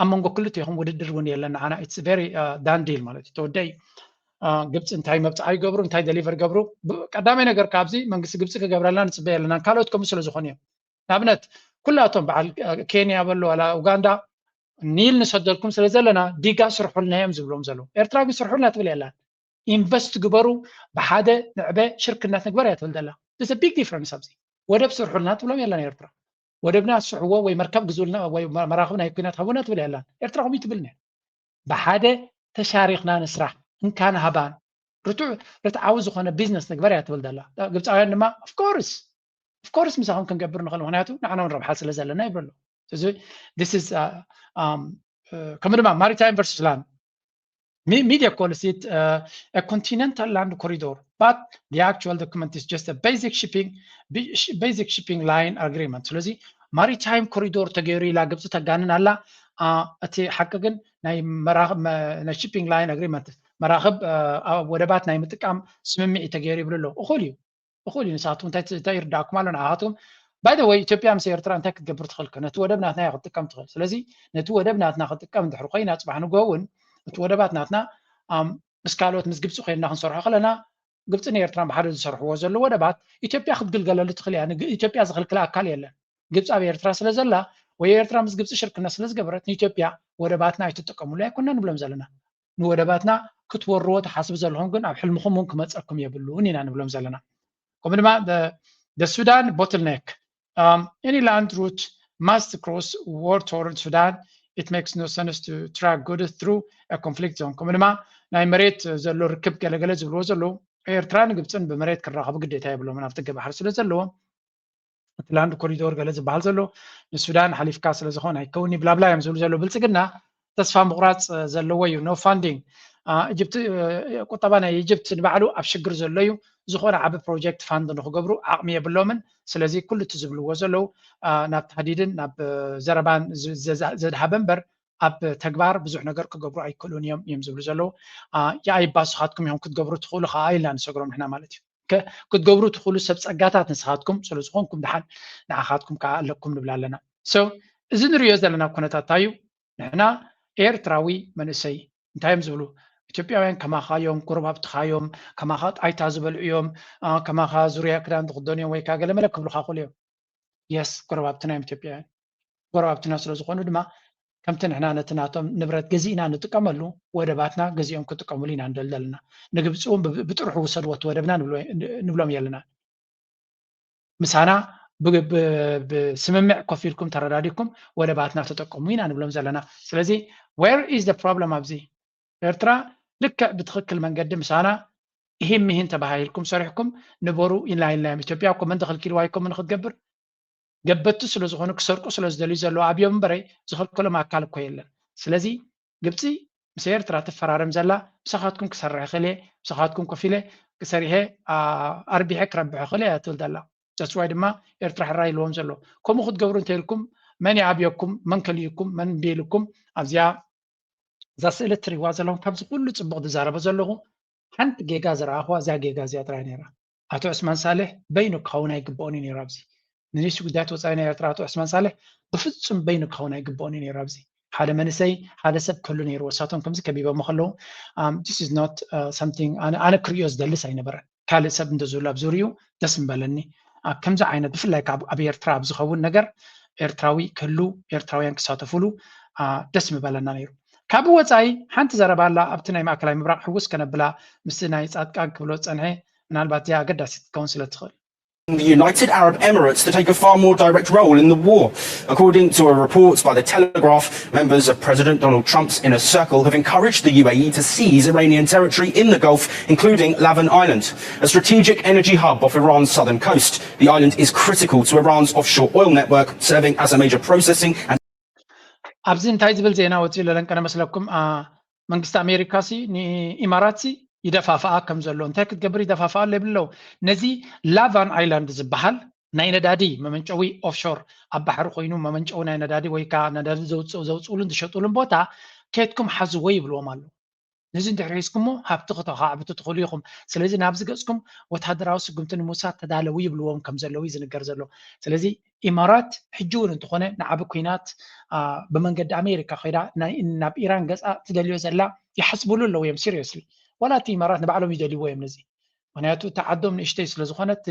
أمونجو كل تيهم ودر وني لنا عنا it's very done deal مالتي تودي جبت انتهاي مبتعي جبرو انتهاي دليفر جبرو قدامي نجار كابزي منقص جبت كجبر لنا نسبة لنا كالوت كم سلة زخانية نابنت كلها بعد كينيا بلو ولا أوغندا نيل نسجلكم سلزلنا ديجا سرحوا لنا هم زبلهم زلوا إرتراق سرحوا لنا تبلي لنا invest جبرو بحدا نعبة شركة الناس نكبر يا تولدلا there's a big difference أبزي ودب سرحوا لنا تبلهم يلا إرترا ودبنا سحوا ويمركب جزولنا ومراقبنا يكون تخبونا تبلي لنا إرتراق بيتبلنا بحدا تشاركنا نسرح إن كان هبان رتعاوز خنا بيزنس نكبر يا تولدلا قلت أنا ما of course مساهم كان جبرنا خلوا هناتو نحن نربح حاسة لزلنا يبرلو so this is كمان ما maritime versus land media calls it a continental land corridor but the actual document is just a basic shipping line agreement ስለዚህ maritime corridor ተገይሩ ላ ግብጽ ተጋንን አላ እቲ حققን ናይ መራኸብ ናይ shipping line agreement መራኸብ ወደባት ናይ ምጥቃም ስምምዕ ተገይሩ ይብልሎ እኹል ንሳቱም እንታይ ይርዳኩም አለና አሃቱም by the way ኢትዮጵያ ምስ ኤርትራ እንታይ ክትገብር ትኽእል ነቲ ወደብናትና ክትጥቀም ትኽእል ስለዚህ ነቲ ወደብናትና ክትጥቀም ድሕሪ ኮይና ጽባሕ ንጎውን እቲ ወደባትናትና ምስ ካልኦት ምስ ግብጽ ኮይና ክንሰርሖ ከለና ግብጽን ኤርትራን ብሓደ ዝሰርሕዎ ዘሎ ወደባት ኢትዮጵያ ክትግልገለሉ ትኽእል እያ ኢትዮጵያ ዝኽልክላ ኣካል የለን ግብጽ ኣብ ኤርትራ ስለዘላ ወይ ኤርትራ ምስ ግብጽ ሽርክና ስለዝገበረት ንኢትዮጵያ ወደባትና ኣይትጥቀሙሉ ኣይኮና ንብሎም ዘለና ንወደባትና ክትወርዎ ተሓስብ ዘለኹም ግን ኣብ ሕልምኹም እውን ክመፀኩም የብሉን ኢና ንብሎም ዘለና ከምኡ ድማ the Sudan bottleneck any land route must cross war torn Sudan it makes no sense to track goods through a conflict zone ከምኡ ድማ ናይ መሬት ዘሎ ርክብ ገለገለ ዝብልዎ ዘሎ ኤርትራን ግብጽን ብመሬት ክራኸቡ ግዴታ የብሎም ናብቲ ገባሕር ስለ ዘለዎ እቲ ላንድ ኮሪዶር ገለ ዝበሃል ዘሎ ንሱዳን ሓሊፍካ ስለ ዝኾነ ኣይከውኒ ብላብላ እዮም ዝብሉ ዘሎ ብልጽግና ተስፋ ምቑራፅ ዘለዎ እዩ ኖ ፋንዲንግ ኢጅፕት ቁጠባ ናይ ኢጅፕት ንባዕሉ ኣብ ሽግር ዘሎ እዩ ዝኾነ ዓብ ፕሮጀክት ፋንድ ንክገብሩ ዓቕሚ የብሎምን ስለዚ ኩሉ እቲ ዝብልዎ ዘለው ናብ ተሃዲድን ናብ ዘረባን ዘድሃበ እምበር ኣብ ተግባር ብዙሕ ነገር ክገብሩ ኣይክእሉን እዮም ዝብሉ ዘለው የኣይባስኻትኩም እዮም ክትገብሩ ትኽእሉ ከዓ ኢልና ንሰግሮም ንሕና ማለት እዩ ክትገብሩ ትኽእሉ ሰብ ፀጋታት ንስኻትኩም ስለ ዝኾንኩም ድሓን ንዓኻትኩም ከዓ ኣለኩም ንብል ኣለና እዚ ንሪኦ ዘለና ኩነታት እንታይ እዩ ንሕና ኤርትራዊ መንእሰይ እንታይ እዮም ዝብሉ ኢትዮጵያውያን ከማኻዮም ጎረባብትኻዮም ከማኻ ጣይታ ዝበልዑ እዮም ከማኻ ዙርያ ክዳን ዝኽደኑ እዮም ወይ ከዓ ገለመለ ክብሉካ ክእሉ እዮም የስ ጎረባብትና እዮም ኢትዮጵያውያን ጎረባብትና ስለ ዝኾኑ ድማ ከምቲ ንሕና ነቲ ናቶም ንብረት ገዚእና ንጥቀመሉ ወደባትና ገዚኦም ክጥቀሙሉ ኢና ንደል ዘለና ንግብፂ እውን ብጥርሑ ውሰድዎ እቲ ወደብና ንብሎም የለና ምሳና ብስምምዕ ኮፍ ኢልኩም ተረዳዲኩም ወደባትና ተጠቀሙ ኢና ንብሎም ዘለና ስለዚ where is the problem ኣብዚ ኤርትራ ልክዕ ብትኽክል መንገዲ ምሳና ይህን ተባሂልኩም ሰሪሕኩም ንበሩ ኢንላይን ኢትዮጵያ እኮ መን ተኸልኪልዋ ይኮም ንክትገብር ገበቱ ስለ ዝኾኑ ክሰርቁ ስለ ዝደልዩ ዘለዉ ኣብዮም እምበረይ ዝኽልከሎም ኣካል እኮ የለን ስለዚ ግብፂ ምስ ኤርትራ ትፈራረም ዘላ ምሳኻትኩም ክሰርሕ ክእለ ምሳኻትኩም ኮፍ ኢለ ክሰሪሐ ኣርቢሐ ክረብሐ ክእለ እያ ትብል ዘላ ተስዋይ ድማ ኤርትራ ሕራ ኢልዎም ዘሎ ከምኡ ክትገብሩ እንተኢልኩም መን ይዓብየኩም መን ከልዩኩም መን ቤልኩም ኣብዚኣ እዛ ስእሊ እትሪእዋ ዘለኹም ካብዚ ኩሉ ፅቡቅ ዝዛረበ ዘለኹ ሓንቲ ጌጋ ዝረኣኽዋ እዛ ጌጋ እዚኣ ጥራይ ነይራ ኣቶ ዑስማን ሳሌሕ በይኑ ክኸውን ኣይግብኦን እዩ ነይሩ ኣብዚ ንኒሱ ጉዳያት ወፃኢ ናይ ኤርትራ ኣቶ ዑስማን ሳሌሕ ብፍፁም በይኑ ክኸውን ኣይግብኦን እዩ ነይሩ ኣብዚ ሓደ መንእሰይ ሓደ ሰብ ክህሉ ነይሩ ወሳቶም ከምዚ ከቢቦሞ ከለዉ this is not something ኣነ ክሪኦ ዝደልስ ኣይነበረን ካልእ ሰብ እንተዝህሉ ኣብ ዙርዩ ደስ ምበለኒ ከምዚ ዓይነት ብፍላይ ኣብ ኤርትራ ኣብ ዝኸውን ነገር ኤርትራዊ ክህሉ ኤርትራውያን ክሳተፍሉ ደስ ምበለና ነይሩ ካብ ወፃኢ ሓንቲ ዘረባ ኣላ ኣብቲ ናይ ማእከላዊ ምብራቅ ሕውስ ከነብላ ምስ ናይ ጻድቃን ክብሎ ፀንሐ ምናልባት እዚኣ ኣገዳሲት ክትከውን ስለ ትኽእል the United Arab Emirates to take a far more direct role in the war. According to a report by The Telegraph, members of President Donald Trump's inner circle have encouraged the UAE to seize Iranian territory in the Gulf, including Lavan Island, a strategic energy hub off Iran's southern coast. The island is critical to Iran's offshore oil network, serving as a major processing and ኣብዚ እንታይ ዝብል ዜና ወፂኡ ለለንቀነ መስለኩም መንግስቲ ኣሜሪካ ሲ ንኢማራት ሲ ይደፋፍኣ ከም ዘሎ እንታይ ክትገብር ይደፋፍኣ ኣሎ ይብለው ነዚ ላቫን ኣይላንድ ዝበሃል ናይ ነዳዲ መመንጨዊ ኦፍሾር ኣብ ባሕሪ ኮይኑ መመንጨዊ ናይ ነዳዲ ወይ ከዓ ነዳዲ ዘውፅኡሉን ዝሸጡሉን ቦታ ከየትኩም ሓዝዎ ይብልዎም ኣሎ نزين تحريسكم هابتو خطا بتدخليكم سلازي نابز قصكم وتحضراو سقمتن موسى تدالوي بلوهم كم زلوي زنقر زلو سلازي إمارات حجون انتخونه نعب كوينات بمنقد أمريكا خيرا ناب إيران قصة تدليو زلا يحسبوا له ويم سيريسلي ولا تي إمارات نبعلهم يدليو ويم نزي ونياتو تعدم نشتي سلازخونت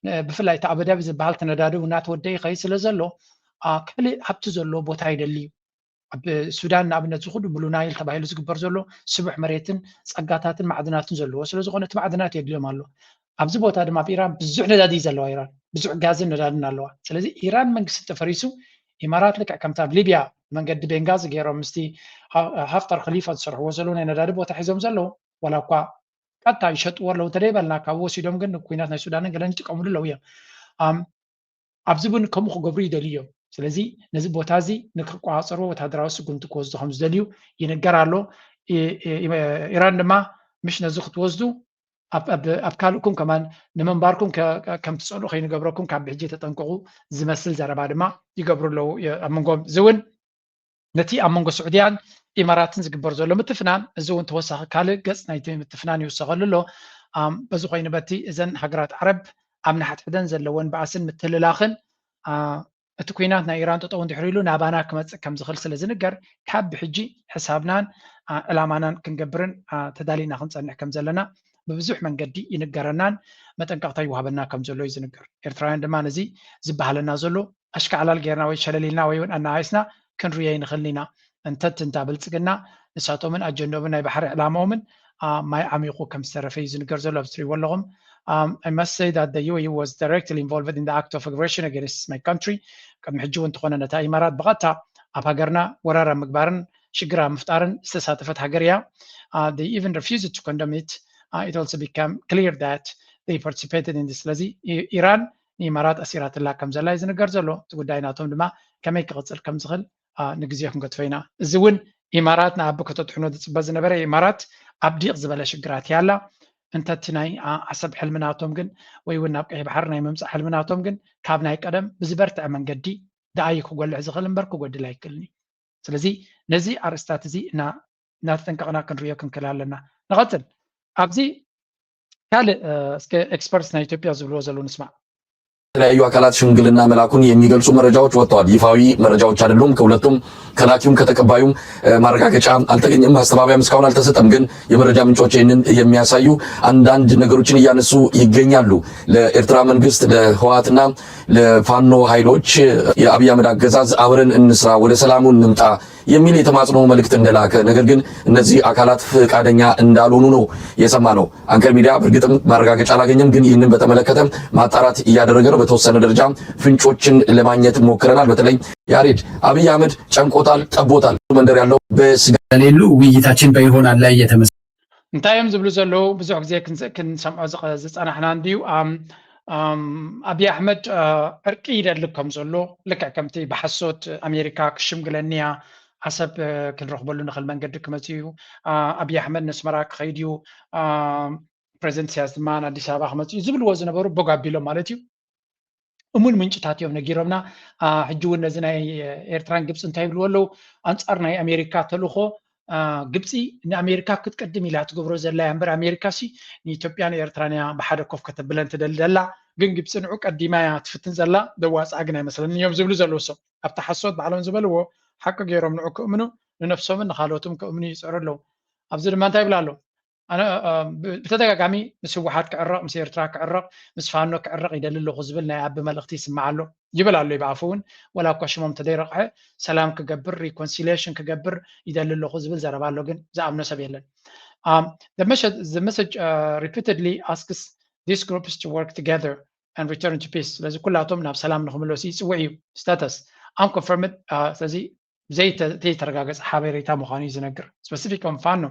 بفلاي تعبدا بزبال تندادو ونات ودي خيس لزلو كلي هبتو زلو بوتا يدليو السودان نابنت زخدو بلو نايل تبايلو زغبر زلو سبح مريتن صقاتاتن معدناتن زلو سلازخونت معدنات يدليو مالو أبز بوتا دما بإيران بزح ندادي زلو إيران بزح غازن ندادن اللوا سلازي إيران منقس تفريسو إمارات لك كمتاب ليبيا من قد بنغاز غيرو مستي هفتر خليفة صرح وزلون نداد بوتا حيزوم زلو ولا قا قطع يشط ورلو تريبلنا كاو سيدوم غن كوينات ناي سودان غلن تقوملو لويا أبزبون كم خو غبري دليو سلازي نزي بوتازي نكقواصرو وتادراو سغنت كوزدو خمس دليو ينغرالو إيران دما مش نزخت وزدو أبكالكم كمان نمنباركم كم تسألوا خير نجبركم كعب بحجة تنقعوا زمسل زربا دما يجبروا لو أمانكم زون نتي أمانكم السعوديان إمارات نزجبر زلوا متفنان زون توسع كاله قص نايتين متفنان يوصل له بزو خير نبتي إذن حجرات عرب أمن حد حدن زلون بعسن مثل الآخن التكوينات إيران تطون تحريلو نابانا كم زخل سلزنجر كعب بحجي حسابنا الأمانة كنجبرن تدالينا خمسة نحكم زلنا ببزح من قدي ينقرنان متنقطعي وهبنا كم زلو يزنقر إرتراين دما نزي زبهلنا زلو أشكى على الجيرنا ويشللنا ويون أن عايسنا كن ريين خلينا أنت تنتابل تسقنا نساتو من أجنو من بحر إعلامه من ما عميقو كم سرفي يزنقر زلو بسري واللغم I must say that the UAE was directly involved in the act of aggression against my country كم حجون تخونا نتا إمارات بغتا أبهجرنا ورارا مقبارن شجرا مفتارن استساتفت هجريا they even refused to condemn it. It also became clear that they participated in this لذي إيران إمارات أسيرات الله كم زلا يزنقر زلو تقول دايناتهم دما كما يقصل كم زغل نجزيهم قد فينا زون إماراتنا أبوك تطحنوا تبز نبرة إمارات أبدي زبالة شجرات يلا أنت تناي عصب حلمناتهم جن ويونا بقى بحرنا يمسح حلمناتهم جن كابناي قدم بزبرت أمن قدي دعايك وقول عزغل مبرك وقول لا يكلني سلزي نزي أرستات زي ناتنقنا كنريا كنكلالنا نغتل أبزي كال إكسبرتس نا إثيوبيا زبلو زلو نسمع የተለያዩ አካላት ሽምግልና መላኩን የሚገልጹ መረጃዎች ወጥተዋል። ይፋዊ መረጃዎች አይደሉም። ከሁለቱም ከላኪውም ከተቀባዩም ማረጋገጫ አልተገኘም። ማስተባበያም እስካሁን አልተሰጠም። ግን የመረጃ ምንጮች ይህንን የሚያሳዩ አንዳንድ ነገሮችን እያነሱ ይገኛሉ። ለኤርትራ መንግስት፣ ለህወሓትና ለፋኖ ኃይሎች የአብይ አህመድ አገዛዝ አብረን እንስራ፣ ወደ ሰላሙ እንምጣ የሚል የተማጽኖ መልእክት እንደላከ፣ ነገር ግን እነዚህ አካላት ፈቃደኛ እንዳልሆኑ ነው የሰማ ነው። አንከር ሚዲያ በእርግጥም ማረጋገጫ አላገኘም። ግን ይህንን በተመለከተ ማጣራት እያደረገ ነው። በተወሰነ ደረጃ ፍንጮችን ለማግኘት ሞክረናል። በተለይ ያሬድ አብይ አህመድ ጨንቆታል፣ ጠቦታል መንደር ያለው በስጋ ሌሉ ውይይታችን በይሆናል ላይ የተመሰ እንታይም ዝብሉ ዘለው ብዙሕ ግዜ ክንሰምዖ ዝፀናሕና እንድዩ አብይ አሕመድ ዕርቂ ይደልብ ከም ዘሎ ልክዕ ከምቲ ብሓሶት ኣሜሪካ ክሽምግለኒያ ዓሰብ ክንረኽበሉ ንኽእል መንገዲ ክመፅእ እዩ ኣብይ ኣሕመድ ነስመራ ክኸይድ እዩ ፕሬዚደንት ኢሳያስ ድማ ኣዲስ ኣበባ ክመፅእ እዩ ዝብልዎ ዝነበሩ ቦግ ኣቢሎም ማለት እዩ እሙን ምንጭታት እዮም ነጊሮምና ሕጂ እውን ነዚ ናይ ኤርትራን ግብፂ እንታይ ይብልዎ ኣለው ኣንፃር ናይ ኣሜሪካ ተልእኮ ግብፂ ንኣሜሪካ ክትቀድም ኢላ ትገብሮ ዘላ እያ እምበር ኣሜሪካ ሲ ንኢትዮጵያን ኤርትራን እያ ብሓደ ኮፍ ከተብለን ትደሊ ዘላ ግን ግብፂ ንዑ ቀዲማ እያ ትፍትን ዘላ ደዋፅኣ ግን ኣይመስለኒ እዮም ዝብሉ ዘለው ሰብ ኣብቲ ሓሶት ባዕሎም ዝበልዎ ሓቂ ገይሮም ንዑ ክእምኑ ንነፍሶምን ንካልኦትን ክእምኑ ይፅዕሩ ኣለው ኣብዚ ድማ እንታይ ይብላ ኣሎ ኣነ ብተደጋጋሚ ምስ ህወሓት ክዕረቕ ምስ ኤርትራ ክዕረቕ ምስ ፋኖ ክዕረቕ ይደሊ ኣለኹ ዝብል ናይ ኣቢ መልእኽቲ ይስማዕ ኣሎ ይብል ኣሎ ይብዓፉ እውን ወላ እኳ ሽሞም ተደይረቕሐ ሰላም ክገብር ሪኮንሲሊየሽን ክገብር ይደሊ ኣለኹ ዝብል ዘረባ ኣሎ ግን ዝኣምኖ ሰብ የለን the message repeatedly asks these groups to work together and return to peace ስለዚ ኩላቶም ናብ ሰላም ንኽምለሱ ይፅውዕ እዩ status unconfirmed ስለዚ ዘይተረጋገፀ ሓበሬታ ምዃኑ እዩ ዝነግር specific on ፋኖ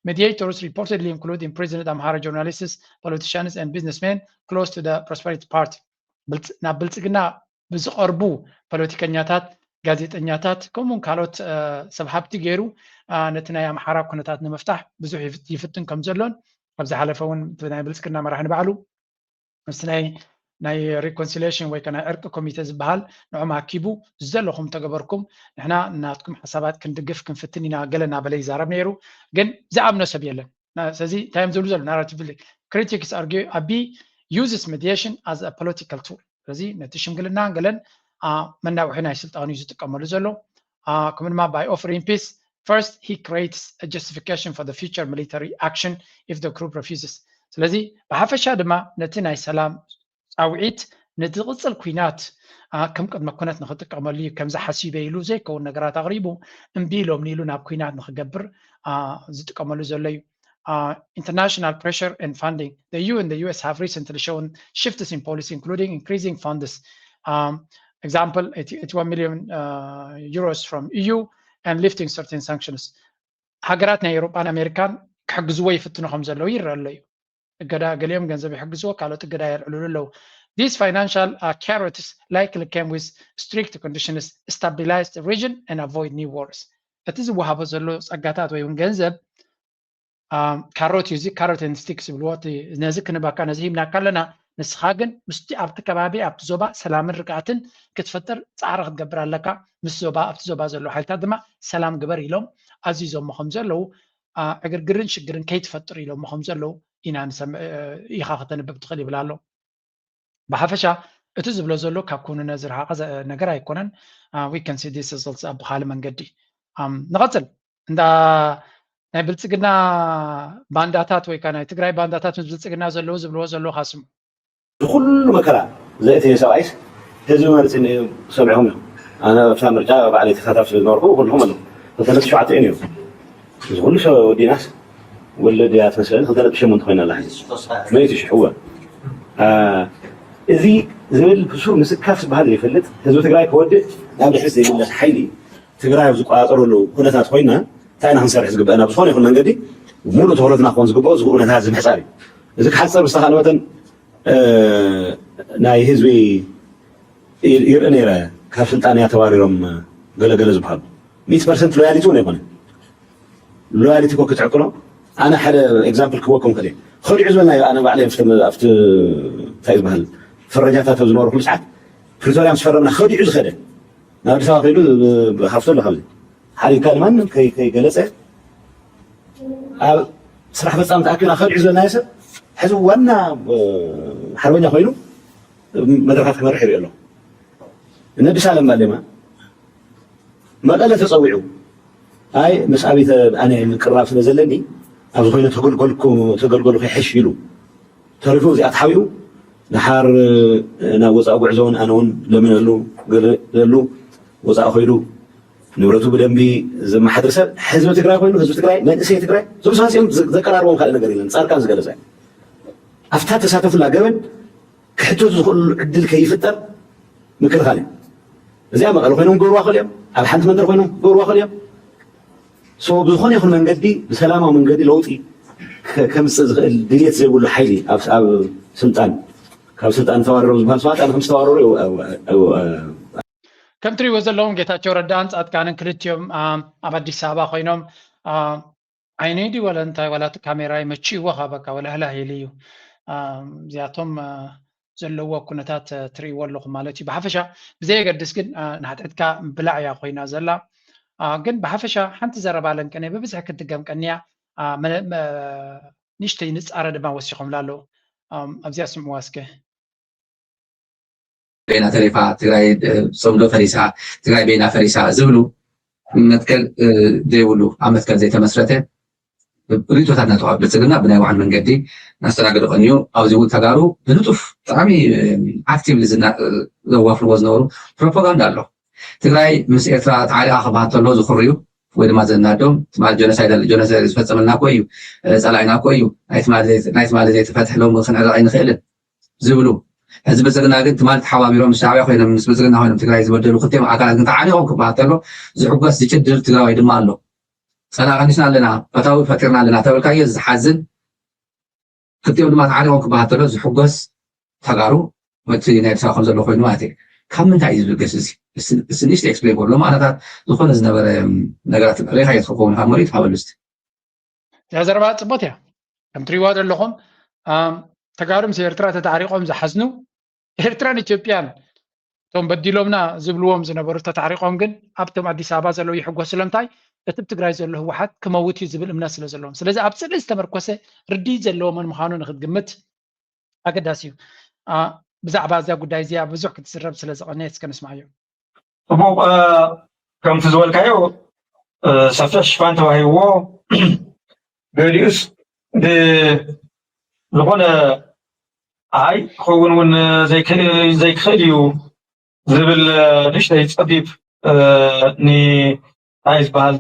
Mediators reportedly include imprisoned Amhara journalists, politicians, and businessmen close to the Prosperity Party. ናብ ብልፅግና ብዝቐርቡ ፖለቲከኛታት ጋዜጠኛታት ከምኡውን ካልኦት ሰብ ሃብቲ ገይሩ ነቲ ናይ ኣምሓራ ኩነታት ንምፍታሕ ብዙሕ ይፍትን ከም ዘሎን ኣብ ዝሓለፈ እውን ናይ ብልፅግና መራሒ ንባዕሉ ምስ ናይ ናይ ሪኮንሲሊየሽን ወይ ከና እርቂ ኮሚቴ ዝበሃል ንዖም ኣኪቡ ዘለኹም ተገበርኩም ንሕና ናትኩም ሓሳባት ክንድግፍ ክንፍትን ኢና ገለ እናበለ ይዛረብ ነይሩ ግን ዝኣምኖ ሰብ የለን ስለዚ እንታይ እዮም ዝብሉ ዘሎ ናራቲቭ critics argue Abiy uses mediation as a political tool ስለዚ ነቲ ሽምግልና ገለን መናውሒ ናይ ስልጣኑ እዩ ዝጥቀመሉ ዘሎ ከምኡ ድማ by offering peace first he creates a justification for the future military action if the group refuses ስለዚ ብሓፈሻ ድማ ነቲ ናይ ሰላም ፃውዒት ነቲ ቅፅል ኩናት ከም ቅድመ ኩነት ንክጥቀመሉ እዩ ከምዚ ሓሲበ ኢሉ ዘይከውን ነገራት ኣቕሪቡ እምቢ ኢሎም ንኢሉ ናብ ኩናት ንክገብር ዝጥቀመሉ ዘሎ እዩ international pressure and funding. The EU and the US have recently shown shifts in policy, including increasing funds. Example, 81 million euros from EU and lifting certain sanctions. هاجراتنا أوروبا أمريكان كحجزوا يفتنوهم زلوا يرلوا. الجدا قليهم جنزب يحجزوا قالوا الجدا يرلوا. These financial carrots likely came with strict conditions to stabilize the region and avoid new wars. That is what happens. الجاتات ويون جنزب ካሮት ዩዚ ካሮት ኤንድ ስቲክስ ብልዎት ነዚ ክንባካ ነዚ ሂብና ካለና ንስኻ ግን ምስቲ ኣብቲ ከባቢ ኣብቲ ዞባ ሰላምን ርግኣትን ክትፈጥር ፃዕሪ ክትገብር ኣለካ ምስ ዞባ ኣብቲ ዞባ ዘሎ ሓይልታት ድማ ሰላም ግበር ኢሎም ኣዚዞሞ ከም ዘለው ዕግርግርን ሽግርን ከይትፈጥር ኢሎም ከም ዘለው ኢና ኢኻ ከተንብብ ትኽእል ይብላ ኣሎ ብሓፈሻ እቲ ዝብሎ ዘሎ ካብ ኩንነ ዝረሓቐ ነገር ኣይኮነን we can see this results ኣብ ካሊ መንገዲ ንቐፅል እንዳ ናይ ብልጽግና ባንዳታት ወይ ከዓ ናይ ትግራይ ባንዳታት ምስ ብልጽግና ዘለዎ ዝብልዎ ዘሎ ካስሙ ኩሉ መከራ ዘእተየ ሰብኣይስ ህዝቢ መርፅን ሰምዖም እዮም ኣነ ኣብታ ምርጫ ባዕለይ ተሳታፍ ስለዝነበርኩ ኩልኩም ኣለኹ 2009 እዮም እዚ ኩሉ ሰብ ወዲናስ ወለድ እያ ትመስለን 2008 ኮይና ኣላ መይት ሽሕወ እዚ ዝብል ፍሱር ምስካፍ ዝበሃል ዘይፈልጥ ህዝቢ ትግራይ ክወድእ ናብ ድሕሪት ዘይምለስ ሓይሊ ትግራይ ኣብ ዝቆፃፀረሉ ኩነታት ኮይና ታይና ክንሰርሕ ዝግበአና ብዝኾነ ይኹን መንገዲ ሙሉእ ትኩረትና ክኾን ዝግብኦ እዚ ኩነታት ዝምሕፃር እዩ እዚ ክሓፀር ምስተኻእለ መጠን ናይ ህዝቢ ይርኢ ነይረ ካብ ስልጣን እያ ተባሪሮም ገለገለ ዝበሃሉ 100% ሎያሊቲ እውን ኣይኮነን ሎያሊቲ ኮ ክትዕቅሎ ኣነ ሓደ ኤግዛምፕል ክህበኩም ክእል ከዲዑ ዝበልናዮ ኣነ ባዕለይ ኣብቲ እንታይ ዝበሃል ፍረጃታት ኣብ ዝነበሩ ኩሉ ሰዓት ፕሪቶርያ ምስ ፈረምና ከዲዑ ዝኸደ ናብ ኣዲስ ኣበባ ከይዱ ሃፍቶ ኣሎ ካብዚ حالي كان من كي جلسه صراحة بس أنا متأكد أخذ عزوة الناس حزو وانا حروني خوينو مدركات كمان رح يقولوا النبي سالم معلمة ما قال تصوعوا هاي مسألة أنا من كراف نزلني أبو خوينو تقول في حش يلو تعرفوا زي أتحاويو نحار ناوز أبو عزون أنون لمن قالوا وزع خوينو نورتو بدنبي زي ما حدرسه حزب تግራይ ኮይኑ ህዝብ ትግራይ መንእሰይ ትግራይ ዞምሳሲም ዘቀራርቦም ካለ ነገር የለን ጻርቃን ዝገለጸ ኣፍታ ተሳተፉላ ገበን ክሕቶ ዝኽእሉ ዕድል ከይፍጠር ምክር ካለ እዚኣ መቐለ ኮይኖም ገብርዋ ኸልዮም ኣብ ሓንቲ መንደር ኮይኖም ገብርዋ ኸልዮም ሶ ብዝኾነ ይኹን መንገዲ ብሰላማዊ መንገዲ ለውጢ ከምፅእ ዝኽእል ድልየት ዘይብሉ ሓይሊ ኣብ ስልጣን ካብ ስልጣን ተዋረሩ ዝበሃል ሰባት ኣነ ከም ዝተዋረሩ ከም ትሪእዎ ዘለኹም ጌታቸው ረዳን ጻድቃንን ክልቲኦም ኣብ ኣዲስ ኣበባ ኮይኖም ዓይነይ ዲ ወላ እንታይ ወላ እቲ ካሜራ ይመችይዎ በቃ ወላ ህላሂል እዩ እዚኣቶም ዘለዎ ኩነታት ትሪእዎ ኣለኹም ማለት እዩ ብሓፈሻ ብዘየገድስ ግን ንሓትሕትካ ብላዕ እያ ኮይና ዘላ ግን ብሓፈሻ ሓንቲ ዘረባለን ቀነ ብብዝሒ ክትገም ቀኒያ ንእሽተይ ንፃረ ድማ ወሲኾምላ ኣለዉ ኣብዚኣ ስምዕዋ እስከ بين تريفا تراي صمدو فريسا تراي بين فريسا زبلو متكل ديولو عمتكل زي تمسرته ريتو تاعنا تو بلصقنا بناي واحد من قدي نستراغدو قنيو او زيو تغارو بنطف طعمي اكتيف لزنا زواف الوزنورو بروباغندا له تراي مس ارترا تعالي اخبات له زخريو وين ما زنادهم مال جونسايد يفصملنا كويو صلاينا كويو نايت مال زي تفتح لهم خنعز عين خيل زبلو حزب بلصقنا ግን ትማልት ሓባቢሮም ሻዕብያ ኮይኖም ምስ ብልጽግና ኮይኖም ትግራይ ዝበደሉ ክልቲኦም ኣካላት ግን ተዓኒቖም ክበሃል ተሎ ዝሕጓስ ዝጭድር ትግራዋይ ድማ ኣሎ ፀና ቀኒስና ኣለና ፈታዊ ፈጢርና ኣለና ተበልካዮ ዝሓዝን ክልቲኦም ድማ ተዓኒቖም ክበሃል ተሎ ዝሕጓስ ተጋሩ እቲ ናይ ኣዲስ ኣበባ ከም ዘሎ ኮይኑ ማለት እዩ ካብ ምንታይ እዩ ዝብገስ እዚ ንእሽተ ኤክስፕሌን ገርሎ ማለታት ዝኾነ ዝነበረ ነገራት ሪኻየት ክኸውን ካብ መሪት ሃበሉስቲ እዛ ዘረባ ፅቡቅ እያ ከም ትሪእዋ ዘለኹም ተጋሩ ምስ ኤርትራ ተታዕሪቆም ዝሓዝኑ ኤርትራን ኢትዮጵያን ቶም በዲሎምና ዝብልዎም ዝነበሩ ተታሪቆም ግን ኣብቶም ኣዲስ ኣበባ ዘለው ይሕጎስ ስለምታይ እቲ ትግራይ ዘሎ ህወሓት ክመውት እዩ ዝብል እምነት ስለ ዘለዎም ስለዚ ኣብ ስእሊ ዝተመርኮሰ ርዲት ዘለዎምን ምዃኑ ንክትግምት ኣገዳሲ እዩ ብዛዕባ እዛ ጉዳይ እዚኣ ብዙሕ ክትዝረብ ስለ ዝቐነ እስከ ንስማዕ ጽቡቕ ከምቲ ዝበልካዮ ሰፊሕ ሽፋን ተዋሂብዎ ገሊኡስ ዝኾነ ኣይ ክኸውን እውን ዘይክኽእል እዩ ዝብል ንእሽተይ ፀቢብ ንታይ ዝበሃል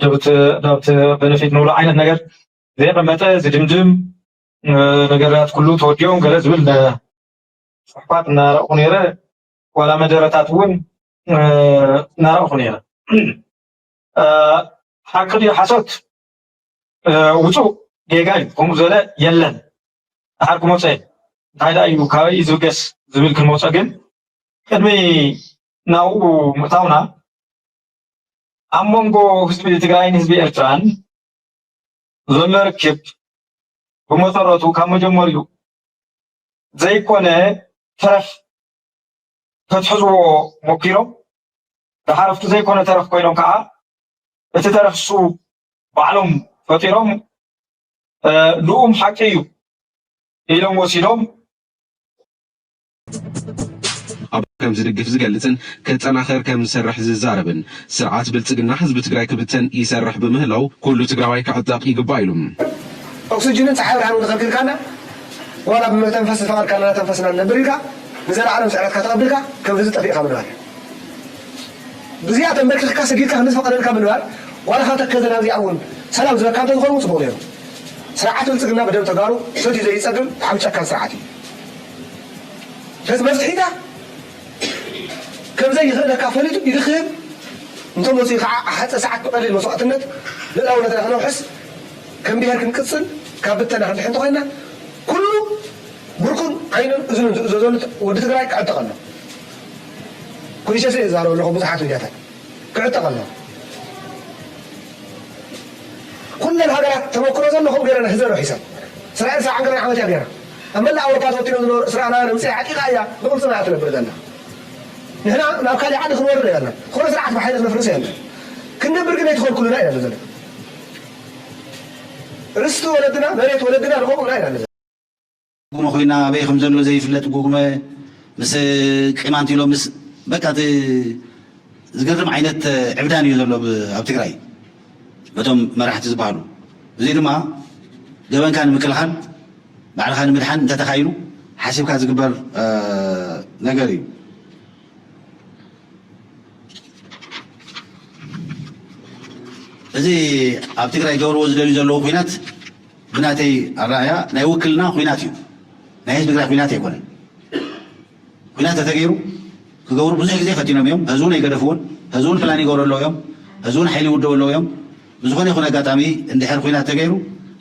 ዳብቲ ቤነፊት ንብሎ ዓይነት ነገር ዘይቐመጠ ዝድምድም ነገራት ኩሉ ተወዲኦም ገለ ዝብል ፅሑፋት እናረእኹ ነይረ ዋላ መደረታት እውን እናረእኹ ነይረ ሓቂ ድዩ ሓሶት ውፁእ ጌጋ እዩ ከምኡ ዝበለ የለን ድሓር ክመፀ እንታይ ዳ እዩ ካበይ ዝብገስ ዝብል ክንመውፀ ግን ቅድሚ ናብኡ ምእታውና ኣብ መንጎ ህዝቢ ትግራይን ህዝቢ ኤርትራን ዘሎ ርክብ ብመሰረቱ ካብ መጀመሪኡ ዘይኮነ ተረፍ ከትሕዝዎ ሞኪሮም ድሓረፍቲ ዘይኮነ ተረፍ ኮይኖም ከዓ እቲ ተረፍ እሱ ባዕሎም ፈጢሮም ልኡም ሓቂ እዩ ኢሎም ወሲዶም ከም ዝድግፍ ዝገልጽን ከጠናኸር ከም ዝሰርሕ ዝዛረብን ስርዓት ብልጽግና ህዝቢ ትግራይ ክብተን ይሰርሕ ብምህላው ኩሉ ትግራዋይ ክዕጠቕ ይግባእ ኢሉ ኦክሲጅንን ፀሓይ ብርሃን ንኸልክልካና ዋላ ብመተንፈስ ዝፈቐድካና ተንፈስና ነብር ኢልካ ንዘለዓለም ስዕረትካ ተቐቢልካ ከም ህዝቢ ጠፊእካ ምንባር ብዚኣ ተንበርኪኽካ ሰጊድካ ንዝፈቐደልካ ምንባር ዋላ ካብ ተከዘና እዚኣ እውን ሰላም ዝበካ እንተዝኾኑ ፅቡቕ ነይሩ ስርዓት ብልጽግና በደም ተጋሩ ሰትዩ ዘይፀግም ብሓዊ ጨካን ስርዓት እዩ ስለዚ መፍትሒታ ከምዘይ ይኽእለካ ፈሊጡ ይድኽብ እንቶም ወፂኡ ከዓ ሓፀ ሰዓት ብቐሊል መስዋዕትነት ልእላውነትና ክነውሕስ ከም ብሄር ክንቅፅል ካብ ብተና ክንድሕ እንተኮይንና ኩሉ ብርኩን ዓይኑን እዝኑን ዝእዘዘሉ ወዲ ትግራይ ክዕጠቕ ኣሎ ኩሊሸ ስለ ዝዛረቡ ኣለኹ ብዙሓት ሚድያታት ክዕጠቕ ኣሎ ኩለን ሃገራት ተመክሮ ዘለኹም ገይረና ህዘሮ ሒሳብ እስራኤል 70 ዓመት እያ ገይራ ኣብ መላእ ኣውሮፓ ተወጢኖም ዝነበሩ እስራኤና ንምፅያ ዓቂቓ እያ ብቕልፅና እያ ትነብር ዘላ ንሕና ናብ ካሊእ ዓዲ ክንወርድ የለና ዝኾነ ስርዓት ብሓይሊ ክነፍርስ የለን ክንነብር ግን ኣይትኾንኩሉና ኢና ዘለና ርስቲ ወለድና መሬት ወለድና ንኸምኡና ኢና ጉመ ኮይና ኣበይ ከም ዘሎ ዘይፍለጥ ጉጉመ ምስ ቂማንት ኢሎም ምስ በቃ ዝገርም ዓይነት ዕብዳን እዩ ዘሎ ኣብ ትግራይ በቶም መራሕቲ ዝበሃሉ እዚ ድማ ገበንካ ንምክልኻል ባዕልኻ ንምድሓን እንተተኻይኑ ሓሲብካ ዝግበር ነገር እዩ እዚ ኣብ ትግራይ ገብርዎ ዝደልዩ ዘለዉ ኩናት ብናተይ ኣረኣያ ናይ ውክልና ኩናት እዩ ናይ ህዝቢ ትግራይ ኩናት ኣይኮነን ኩናት ተተገይሩ ክገብሩ ብዙሕ ግዜ ፈቲኖም እዮም ህዝቡን ኣይገደፍዎን ህዝቡን ፕላን ይገብሩ ኣለዎ እዮም ህዝቡን ሓይሊ ይውደቡ ኣለዎ እዮም ብዝኾነ ይኹን ኣጋጣሚ እንድሕር ኩናት ተገይሩ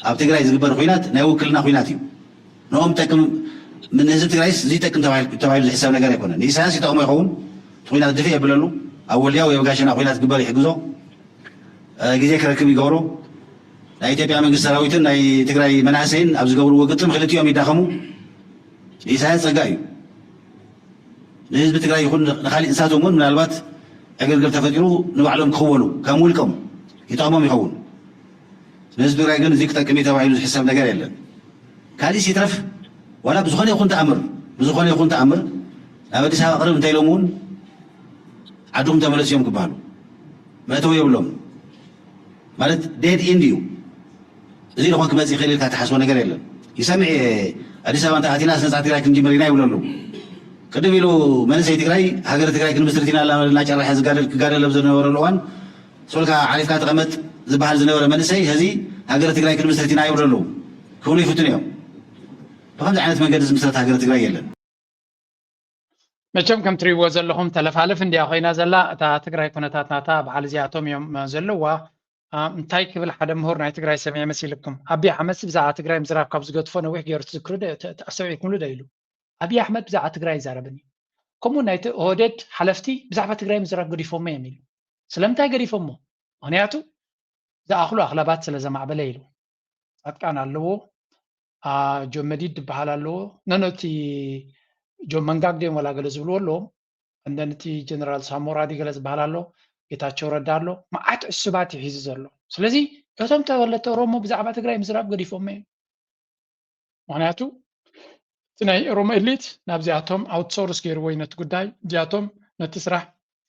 ኣብ ትግራይ ዝግበር ኩናት ናይ ውክልና ኩናት እዩ ንኦም ጠቅም ንህዝቢ ትግራይስ ዘይጠቅም ተባሂሉ ዝሕሰብ ነገር ኣይኮነን ንኢሳያስ ይጠቕሞ ይኸውን ኩናት ድፊ የብለሉ ኣብ ወልድያ ወይ ኣብ ጋሸና ኩናት ግበር ይሕግዞ ግዜ ክረክብ ይገብሮ ናይ ኢትዮጵያ መንግስቲ ሰራዊትን ናይ ትግራይ መናእሰይን ኣብ ዝገብርዎ ግጥም ክልቲኦም ይዳኸሙ ኢሳያስ ፀጋ እዩ ንህዝቢ ትግራይ ይኹን ንካሊእ እንስሳቶም እውን ምናልባት ዕግርግር ተፈጢሩ ንባዕሎም ክኽወሉ ከም ውልቆም ይጠቕሞም ይኸውን ንህዝቢ ትግራይ ግን እዚ ክጠቅም ተባሂሉ ዝሕሰብ ነገር የለን ካሊእ ሲትረፍ ዋላ ብዝኾነ ይኹን ተኣምር ናብ ኣዲስ ኣበባ ቅርብ እንታይ ኢሎም እውን ዓድኹም ተመለሱ እዮም ክበሃሉ መእተው የብሎም ማለት ዴድ ኢንድ እዩ እዚ ንኾን ክመፅእ ይኽእል ኢልካ ትሓስቦ ነገር የለን ይሰምዕ ኣዲስ ኣበባ እንተኣቲና ስነፃ ትግራይ ክንጅምር ኢና ይብለሉ ቅድም ኢሉ መንእሰይ ትግራይ ሃገር ትግራይ ክንምስርት ኢና እናጨራሐ ክጋደል ኣብ ዝነበረሉ እዋን ሶልካ ዓሪፍካ ተቐመጥ ዝበሃል ዝነበረ መንእሰይ ህዚ ሃገር ትግራይ ክንምስርት ኢና ይብለሉ ክብሉ ይፍትን እዮም ብከምዚ ዓይነት መንገዲ ዝምስረት ሃገር ትግራይ የለን መቸም ከም ትሪእዎ ዘለኹም ተለፋልፍ እንድያ ኮይና ዘላ እታ ትግራይ ኩነታት ናታ በዓል እዚኣቶም እዮም ዘለዋ እንታይ ክብል ሓደ ምሁር ናይ ትግራይ ሰሚዐ መሲልኩም ኣብይ ኣሕመድ ብዛዕባ ትግራይ ምዝራብ ካብ ዝገድፎ ነዊሕ ገይሩ ትዝክሩ ሰሚዕኩምሉ ዶ ኢሉ ኣብይ ኣሕመድ ብዛዕባ ትግራይ ይዛረብኒ ከምኡ ናይ ኦህዴድ ሓለፍቲ ብዛዕባ ትግራይ ምዝራብ ገዲፎሞ እዮም ኢሉ ስለምንታይ ገዲፎሞ ምክንያቱ ዝኣኽሉ ኣኽላባት ስለ ዘማዕበለ ኢሉ ጻድቃን ኣለዎ ጆመዲድ ዝበሃል ኣለዎ ነነቲ ጆ መንጋግ ደም ወላ ገለ ዝብልዎ እንደንቲ ጀነራል ሳሞራ ዲገለ ዝባላሎ ጌታቸው ረዳ ኣሎ ማዓት ዕሱባት ይሒዝ ዘሎ ስለዚ እቶም ተወለተ ኦሮሞ ብዛዕባ ትግራይ ምስራብ ገዲፎም እዮም ምክንያቱ ናይ ኦሮሞ ኤሊት ናብዚኣቶም ኣውትሶርስ ገይሩ ወይ ነቲ ጉዳይ እዚኣቶም ነቲ ስራሕ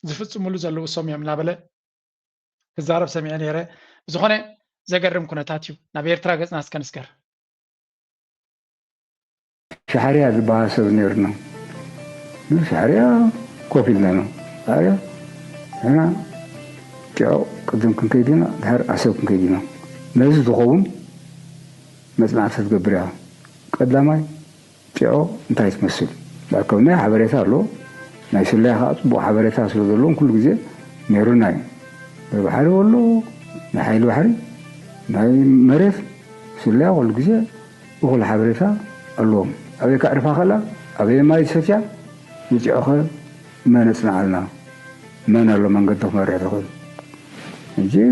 ዝፍፅምሉ ዘለው ሰም እዮም እናበለ ክዛረብ ሰሚዐ ነይረ ዝኾነ ዘገርም ኩነታት እዩ ናብ ኤርትራ ገፅና እስከንስገር ሻዕርያ ዝበሃል ሰብ ነርና ሻዕርያ ኮፍ ኢልና ነው ሻዕርያ እና ጨው ቅድም ክንከይድና ድሕር ዓሰብ ክንከይድና ነዚ ዝኸውን መፅናዕቲ ትገብር እያ ቀዳማይ ጨው እንታይ ትመስል ዳከብ ናይ ሓበሬታ ኣሎ ናይ ስላይ ከዓ ፅቡቅ ሓበሬታ ስለ ዘለዎም ኩሉ ግዜ ነይሩና እዩ ብባሕሪ ወሎ ናይ ሓይሊ ባሕሪ ናይ መሬት ስላይ ኩሉ ግዜ እኩል ሓበሬታ ኣለዎም أبي كعرف خلا أبي ما يسفتيا يجي أخذ ما نصنعلنا ما نرلو من قد ما رأيت أخذ يجي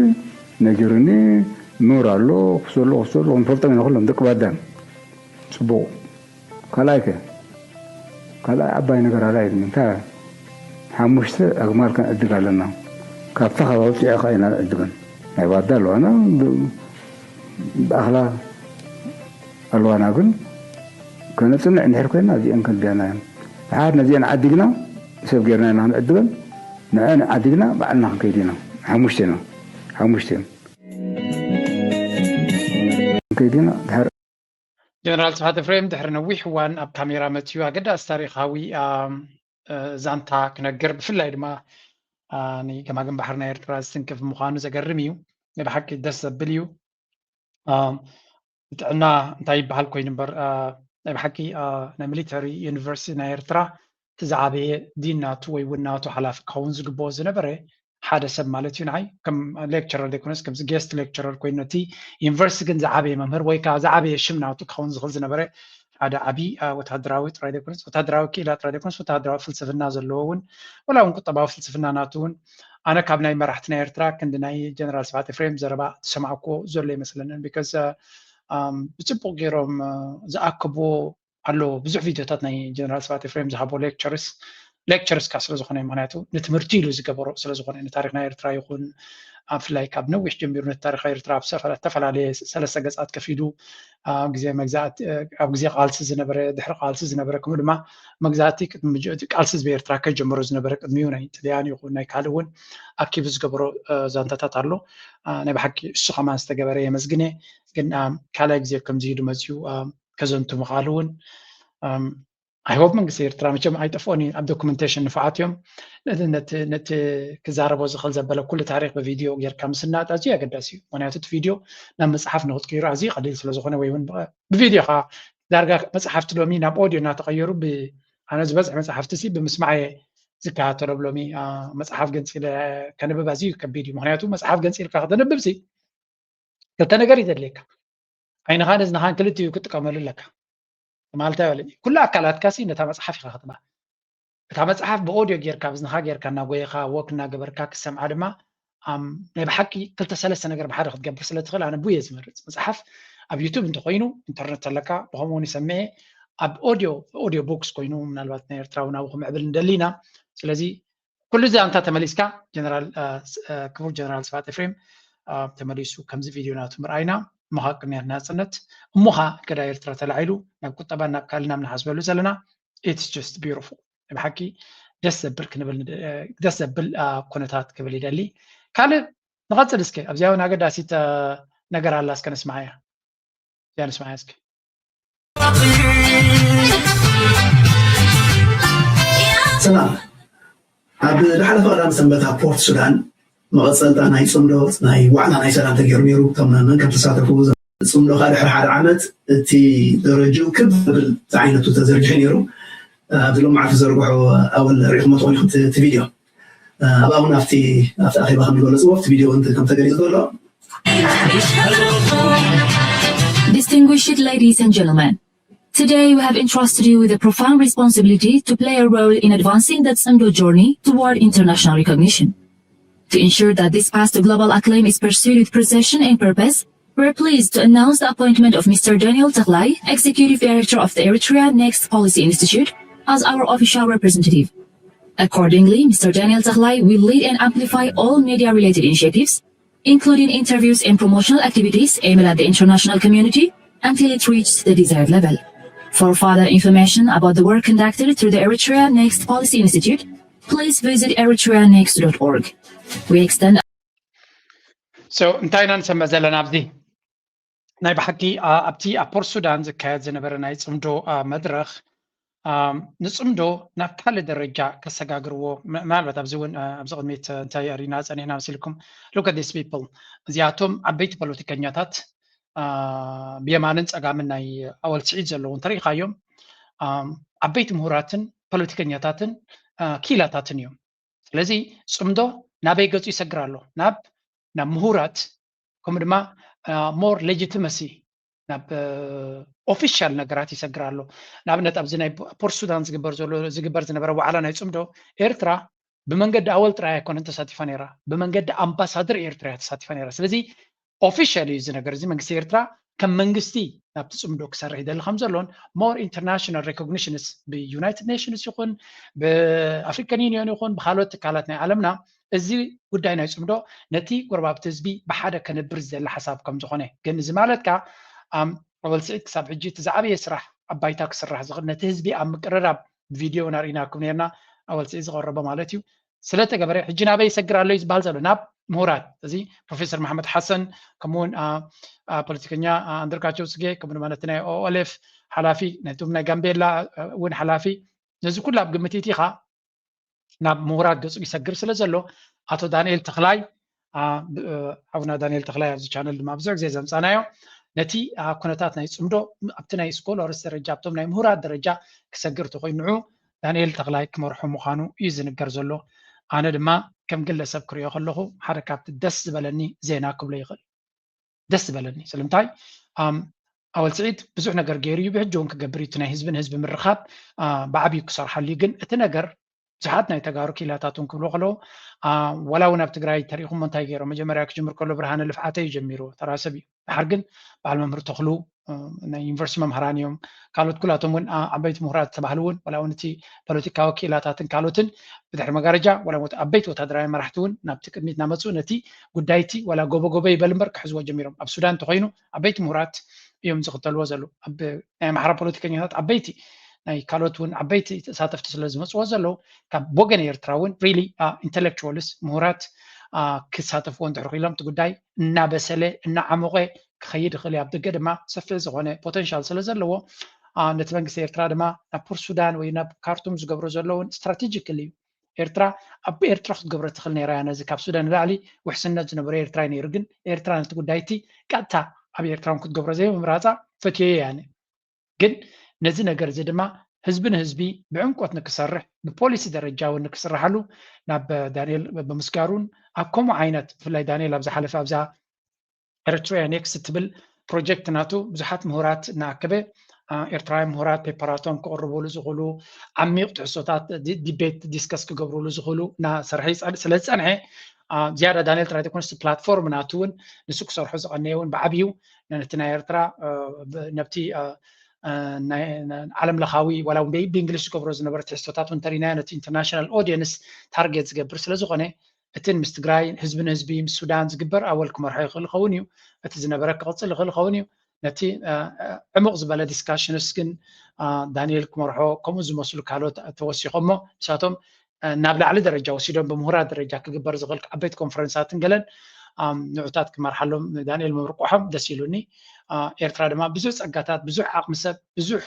نجرني نور الله خسر ونفرط من أخذ دك بعدين سبوا خلاك خلا أباي نقر على من تا حمشت أجمال كان أدق لنا كابتها خلاص يا أخي أنا أدقن أي بعدين أنا بأخلا ألوانا قن كنا سمع نحرق لنا زي أنكل بيانا عارنا زي أنا عدقنا سب غيرنا نحن عدقنا نحن عدقنا بعدنا كيدينا حمشتنا كيدينا دحر جنرال سبحات فريم دحر نويح وان أب كاميرا متيو قد أستاريخاوي زانتا كنقر بفلاي دما ني كما قم بحرنا إرتراز تنكف مخانو زقرميو بحكي دس بليو أنا انتاي بحال كوي نمبر بحكي نا ميليتري يونيفرسيتي نا إرترا تزعابي ديناتو ويوناتو حلاف كون زقبو زنبري حدا سب مالتي نعي كم ليكتشرر ديكونس كم جيست ليكتشرر كوينتي يونيفرسيتي كن زعابي ممهر ويكا زعابي شمناتو كون زغل زنبري هذا أبي وتهدراوي ترى ديكونس وتهدراوي كيلا ترى ديكونس وتهدراوي فلسفنا زلون ولا ونكو طبعا فلسفنا ناتون أنا كابناي مرحتنا إرترا كندناي جنرال سبعة فريم زربا سمعكو زولي مثلا because بتصبغ غيرهم زأكبو على بزح فيديوهات ناي جنرال سبعة فريم زهبو ليكتشرز كاسل زخنة معناته نتمرتيلو زكبرو سل زخنة إن تاريخنا إرترا يكون في لايك أبنو ويش جنبيرون التاريخ إرترا بسفر تفعل عليه ثلاثة جزءات كفيدو جزء مجزات أو جزء قالس زنبرة دحر قالس زنبرة كم لما مجزاتك قالس بإرترا كجمرو زنبرة ميونين تديان يقول ناي كالون أكيد زكبرو زانتا تطلو نبحكي السخة ما استجبره يمزجنه كن كلا جزء كم زيدو مزيو كزنتو مقالون I hope من قصير ترى مش ما يتفوني أب documentation نفعاتهم نت كزارب وزخل زبالة كل تاريخ بفيديو غير كم سنة أزيا قداسيو وانا تت فيديو نام مصحف نقط كيرو عزيز قليل سلزخونه ويون بفيديو خا درجة مصحف تلومي ناب أوديو ناتغيروا أنا زبز مصحف تسي بمسمعي زكاة تلومي مصحف جنس إلى كان ببازيو كفيديو مهنياتو مصحف جنس إلى كهذا نببسي قلت أنا قريت لك أين خانز نهان كلتي كنت كمل لك مالتا ولا كل أكلات كاسي نتا مصحف خاطبة تا مصحف بأوديو غير كابز نها غير كنا ويخا وكنا جبر كاك سمع دما بحكي كلتا ثلاث سنة بحر خد قبل سنة تغل أنا بويا زمرت مصحف أب يوتيوب انتو قينو انترنت لكا بهمون يسميه أب أوديو بوكس قينو من الوقت نير تراونا وهم عبل ندلينا سلازي كل زي أنت تمليسكا جنرال كفور جنرال سبعة فريم تمليسو كمز فيديونات مرأينا مهاك نيرنا سنت مها كده يرترى تلعيلو نبكو طبعا نبكالنا من حسب له زلنا it's just beautiful بحكي دسبل كنبل دسبل كونتات قبل يدلي كان نغطي دسكي ابزاو ناقد اسيت نقر على اسكن اسمعيا يعني اسمعيا اسكي سلام عبد الحلف قدام سنبتا بورت سودان مغسلتا ناي صندوق ناي وعنا ناي سلام تغير ميرو تمنا كم تساتفو صندوق هذا حد عامت تي درجو كبل تعينتو تزرجح نيرو بدلو معرف زرقحو اول ريخمه طوني خدت فيديو اباون افتي اخي بهم يقول صوفت فيديو انت كم تقري تقول Distinguished ladies and gentlemen, today we have entrusted you with a profound responsibility to play a role in advancing that Sando journey toward international recognition. To ensure that this path to global acclaim is pursued with precision and purpose, we're pleased to announce the appointment of Mr. Daniel Taglay, Executive Director of the Eritrea Next Policy Institute, as our official representative. Accordingly, Mr. Daniel Takhlai will lead and amplify all media-related initiatives, including interviews and promotional activities aimed at the international community until it reaches the desired level. For further information about the work conducted through the Eritrea Next Policy Institute, please visit eritreanext.org. We extend So እንታይና ንሰምዕ ዘለና ኣብዚ ናይ ብሓቂ ኣብቲ ኣብ ፖርት ሱዳን ዝካየድ ዝነበረ ናይ ፅምዶ መድረኽ ንፅምዶ ናብ ካልእ ደረጃ ከሰጋግርዎ ምናልባት ኣብዚ እውን ኣብዚ ቅድሚት እንታይ ኣሪና ፀኒሕና መሲልኩም look at these people እዚኣቶም ዓበይቲ ፖለቲከኛታት ብየማንን ፀጋምን ናይ ኣወል ስዒድ ዘለዉ እንተሪኢኻዮም ዓበይቲ ምሁራትን ፖለቲከኛታትን ኪላታትን እዮም ስለዚ ፅምዶ ናበይ ገፁ ይሰግር ኣሎ ናብ ምሁራት ከምኡ ድማ ሞር ሌጂቲመሲ ናብ ኦፊሻል ነገራት ይሰግር ኣሎ ንኣብነት ኣብዚ ናይ ፖርት ሱዳን ዝግበር ዝነበረ ዋዕላ ናይ ፅምዶ ኤርትራ ብመንገዲ ኣወል ጥራይ ኣይኮነን ተሳቲፋ ነይራ ብመንገዲ ኣምባሳደር ኤርትራ ተሳቲፋ ነይራ ስለዚ ኦፊሻል እዩ እዚ ነገር እዚ መንግስቲ ኤርትራ ከም መንግስቲ ናብቲ ፅምዶ ክሰርሕ ይደሊ ከም ዘሎን ሞር ኢንተርናሽናል ሬኮግኒሽንስ ብዩናይትድ ኔሽንስ ይኹን ብኣፍሪካን ዩኒዮን ይኹን ብካልኦት ትካላት ናይ ዓለምና እዚ ጉዳይ ናይ ፅምዶ ነቲ ጎረባብቲ ህዝቢ ብሓደ ከነብር ዝደሊ ሓሳብ ከም ዝኾነ ግን እዚ ማለት ከዓ ኣወል ስዒድ ክሳብ ሕጂ እቲ ዝዓበየ ስራሕ ኣብ ባይታ ክስራሕ ዝኽእል ነቲ ህዝቢ ኣብ ምቅርራብ ቪድዮ ናርኢናኩም ነርና ኣወል ስዒድ ዝቐረበ ማለት እዩ ስለተገበረ ሕጂ ናበይ ይሰግር ኣሎ እዩ ዝበሃል ዘሎ ናብ ምሁራት እዚ ፕሮፌሰር መሓመድ ሓሰን ከምኡውን ፖለቲከኛ አንዳርጋቸው ጽጌ ከምኡ ድማ ነቲ ናይ ኦኤልኤፍ ሓላፊ ነቶም ናይ ጋምቤላ እውን ሓላፊ ነዚ ኩሉ ኣብ ግምት ኢኻ ናብ ምሁራት ገፁ ይሰግር ስለ ዘሎ ኣቶ ዳንኤል ተክላይ ኣቡና ዳንኤል ተክላይ ኣብዚ ቻነል ድማ ብዙሕ ግዜ ዘምፃናዮ ነቲ ኩነታት ናይ ፅምዶ ኣብቲ ናይ ስኮላርስ ደረጃ ኣብቶም ናይ ምሁራት ደረጃ ክሰግር ተኮይኑ ዳንኤል ተክላይ ክመርሖ ምዃኑ እዩ ዝንገር ዘሎ ኣነ ድማ ከም ግለሰብ ክሪኦ ከለኹ ሓደ ካብቲ ደስ ዝበለኒ ዜና ክብሎ ይኽእል ደስ ዝበለኒ ስለምንታይ ኣወል ስዒድ ብዙሕ ነገር ገይሩ እዩ ብሕጂ እውን ክገብር እዩ እቲ ናይ ህዝብን ህዝቢ ምርኻብ ብዓብዩ ክሰርሓሉ እዩ ግን እቲ ነገር ብዙሓት ናይ ተጋሩ ኪላታት እውን ክብሎ ከለዉ ወላ እውን ኣብ ትግራይ ተሪኢኹም እንታይ ገይሮም መጀመርያ ክጅምር ከሎ ብርሃነ ልፍዓተ እዩ ጀሚሩ ተራሰብ እዩ ድሓር ግን በዓል መምህር ተኽሉ ናይ ዩኒቨርሲቲ መምሃራን እዮም ካልኦት ኩላቶም እውን ዓበይቲ ምሁራት ተባህሉ እውን ወላ እውን እቲ ፖለቲካዊ ኪላታትን ካልኦትን ብድሕሪ መጋረጃ ወላ ዓበይቲ ወታደራዊ መራሕቲ እውን ናብቲ ቅድሚት ናመፁ ነቲ ጉዳይቲ ወላ ጎበጎበ ይበል እምበር ክሕዝዎ ጀሚሮም ኣብ ሱዳን እንተኮይኑ ዓበይቲ ምሁራት እዮም ዝኽተልዎ ዘሎ ኣብ ናይ ኣምሓራ ፖለቲከኛታት ዓበይቲ ናይ ካልኦት እውን ዓበይቲ ተሳተፍቲ ስለ ዝመፅዎ ዘለዉ ካብ ወገን ኤርትራ እውን ሪሊ ኢንተሌክቹዋልስ ምሁራት ክሳተፍዎ እንድሕር ኢሎም እቲ ጉዳይ እናበሰለ እናዓመቐ ክኸይድ ይኽእል ኣብ ደገ ድማ ሰፊሕ ዝኾነ ፖቴንሻል ስለ ዘለዎ ነቲ መንግስቲ ኤርትራ ድማ ናብ ፖርት ሱዳን ወይ ናብ ካርቱም ዝገብሮ ዘለውን ስትራቴጂካሊ እዩ ኤርትራ ኣብ ኤርትራ ክትገብሮ ትኽእል ነይራ ያ ነዚ ካብ ሱዳን ንላዕሊ ውሕስነት ዝነበረ ኤርትራ ነይሩ ግን ኤርትራ ነቲ ጉዳይቲ ቀጥታ ኣብ ኤርትራ ክትገብሮ ዘይምምራፃ ፈትዮ ያነ ግን ነዚ ነገር እዚ ድማ ህዝቢ ንህዝቢ ብዕምቆት ንክሰርሕ ብፖሊሲ ደረጃ እውን ንክስራሓሉ ናብ ዳንኤል ብምስጋሩን ኣብ ከምኡ ዓይነት ብፍላይ ዳንኤል ኣብ ዝሓለፈ ኣብዛ ኤርትራ ኔክስት ትብል ፕሮጀክት ናቱ ብዙሓት ምሁራት እናኣከበ ኤርትራውያን ምሁራት ፔፐራቶም ክቅርብሉ ዝኽእሉ ዓሚቕ ትሕሶታት ዲቤት ዲስከስ ክገብርሉ ዝኽእሉ እናሰርሐ ስለ ዝፀንሐ ዝያዳ ዳንኤል ጥራይ ዘይኮነስ ፕላትፎርም ናቱ እውን ንሱ ክሰርሑ ዝቐነየ እውን ብዓብዩ ነቲ ናይ ኤርትራ ነብቲ ዓለም ለኻዊ ወላ ብእንግሊሽ ዝገብሮ ዝነበረ ትሕዝቶታት እውን ተሪናዮ ነቲ ኢንተርናሽናል ኦዲየንስ ታርጌት ዝገብር ስለ ዝኾነ እቲ ምስ ትግራይ ህዝቢ ንህዝቢ ምስ ሱዳን ዝግበር ኣወል ክመርሖ ይኽእል ይኸውን እዩ እቲ ዝነበረ ክቕፅል ይኽእል ይኸውን እዩ ነቲ ዕሙቕ ዝበለ ዲስካሽንስ ግን ዳንኤል ክመርሖ ከምኡ ዝመስሉ ካልኦት ተወሲኾሞ ንሳቶም ናብ ላዕሊ ደረጃ ወሲዶም ብምሁራት ደረጃ ክግበር ዝኽእል ዓበይቲ ኮንፈረንሳትን ገለን ንዑታት ክመርሓሎም ዳንኤል ምምርቆሖም ደስ ኢሉኒ ኤርትራ ድማ ብዙሕ ፀጋታት ብዙሕ ዓቕሚ ሰብ ብዙሕ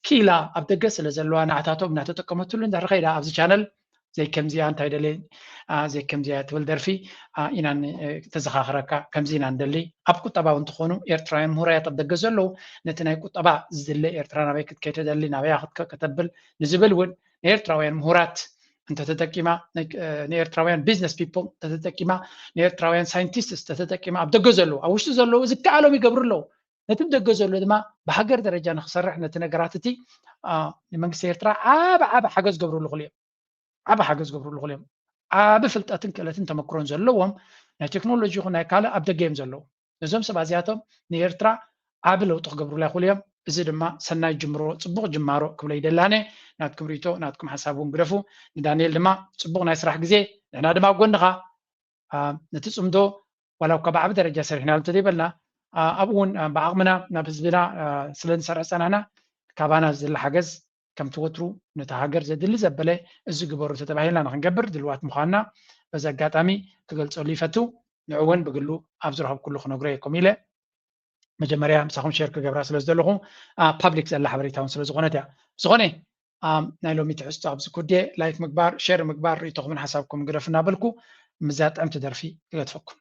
ኪላ ኣብ ደገ ስለ ዘለዋ ንዓታቶም እናተጠቀመትሉ እንድሕር ከይዳ ኣብዚ ቻነል ዘይ ከምዚኣ እንታይ ደለየ ዘይ ከምዚኣ ትብል ደርፊ ኢና ተዘኻኽረካ ከምዚ ኢና ንደሊ ኣብ ቁጠባ እንትኾኑ ኤርትራውያን ምሁራያት ኣብ ደገ ዘለዉ ነቲ ናይ ቁጠባ ዝድለ ኤርትራ ናበይ ክትከይድ ትደሊ ናበያ ከተብል ንዝብል እውን ንኤርትራውያን ምሁራት እንተተጠቂማ ንኤርትራውያን ቢዝነስ ፒፕል እንተተጠቂማ ንኤርትራውያን ሳይንቲስትስ እንተተጠቂማ ኣብ ደገ ዘለዉ ኣብ ውሽጢ ዘለዉ ዝከኣሎም ይገብሩ ኣለዉ ነቲ ደገ ዘሎ ድማ ብሃገር ደረጃ ንክሰርሕ ነቲ ነገራት እቲ ንመንግስቲ ኤርትራ ዓብ ሓገዝ ገብርሉ ይኽእሉ እዮም ዓብ ሓገዝ ገብርሉ ይኽእሉ እዮም ዓብ ፍልጠትን ክእለትን ተመክሮን ዘለዎም ናይ ቴክኖሎጂ ይኹን ናይ ካልእ ኣብ ደገ እዮም ዘለዉ ነዞም ሰባት እዚኣቶም ንኤርትራ ዓብ ለውጢ ክገብሩላ ይኽእሉ እዮም እዚ ድማ ሰናይ ጅምሮ ጽቡቕ ጅማሮ ክብለ ይደላነ ናትኩም ሪቶ ናትኩም ሓሳብውን ግደፉ ንዳንኤል ድማ ጽቡቕ ናይ ስራሕ ግዜ ንሕና ድማ ጎንኻ ነቲ ጽምዶ ዋላ እኳ ብዓብ ደረጃ ሰሪሕና እንተዘይበልና ኣብኡ እውን ብዓቕምና ናብ ህዝብና ስለ ንሰርዕ ፀናሕና ካባና ዝላ ሓገዝ ከም ትወትሩ ነቲ ሃገር ዘድሊ ዘበለ እዚ ግበሩ ተተባሂልና ንክንገብር ድልዋት ምዃንና በዚ ኣጋጣሚ ክገልፀሉ ይፈቱ ንዑ እውን ብግሉ ኣብ ዝረኸብ ኩሉ ክነግሮ የኩም ኢለ መጀመርያ ምሳኹም ሼር ክገብራ ስለ ዝደለኹ ፓብሊክ ዘላ ሓበሬታ እውን ስለ ዝኾነት እያ ዝኾነ ናይ ሎሚ ትሕዝቶ ኣብዚ ኩዴ ላይክ ምግባር ሼር ምግባር ርእቶኹምን ሓሳብኩም ግደፍ እናበልኩ ምዛጥዕምቲ ደርፊ ክገድፈኩም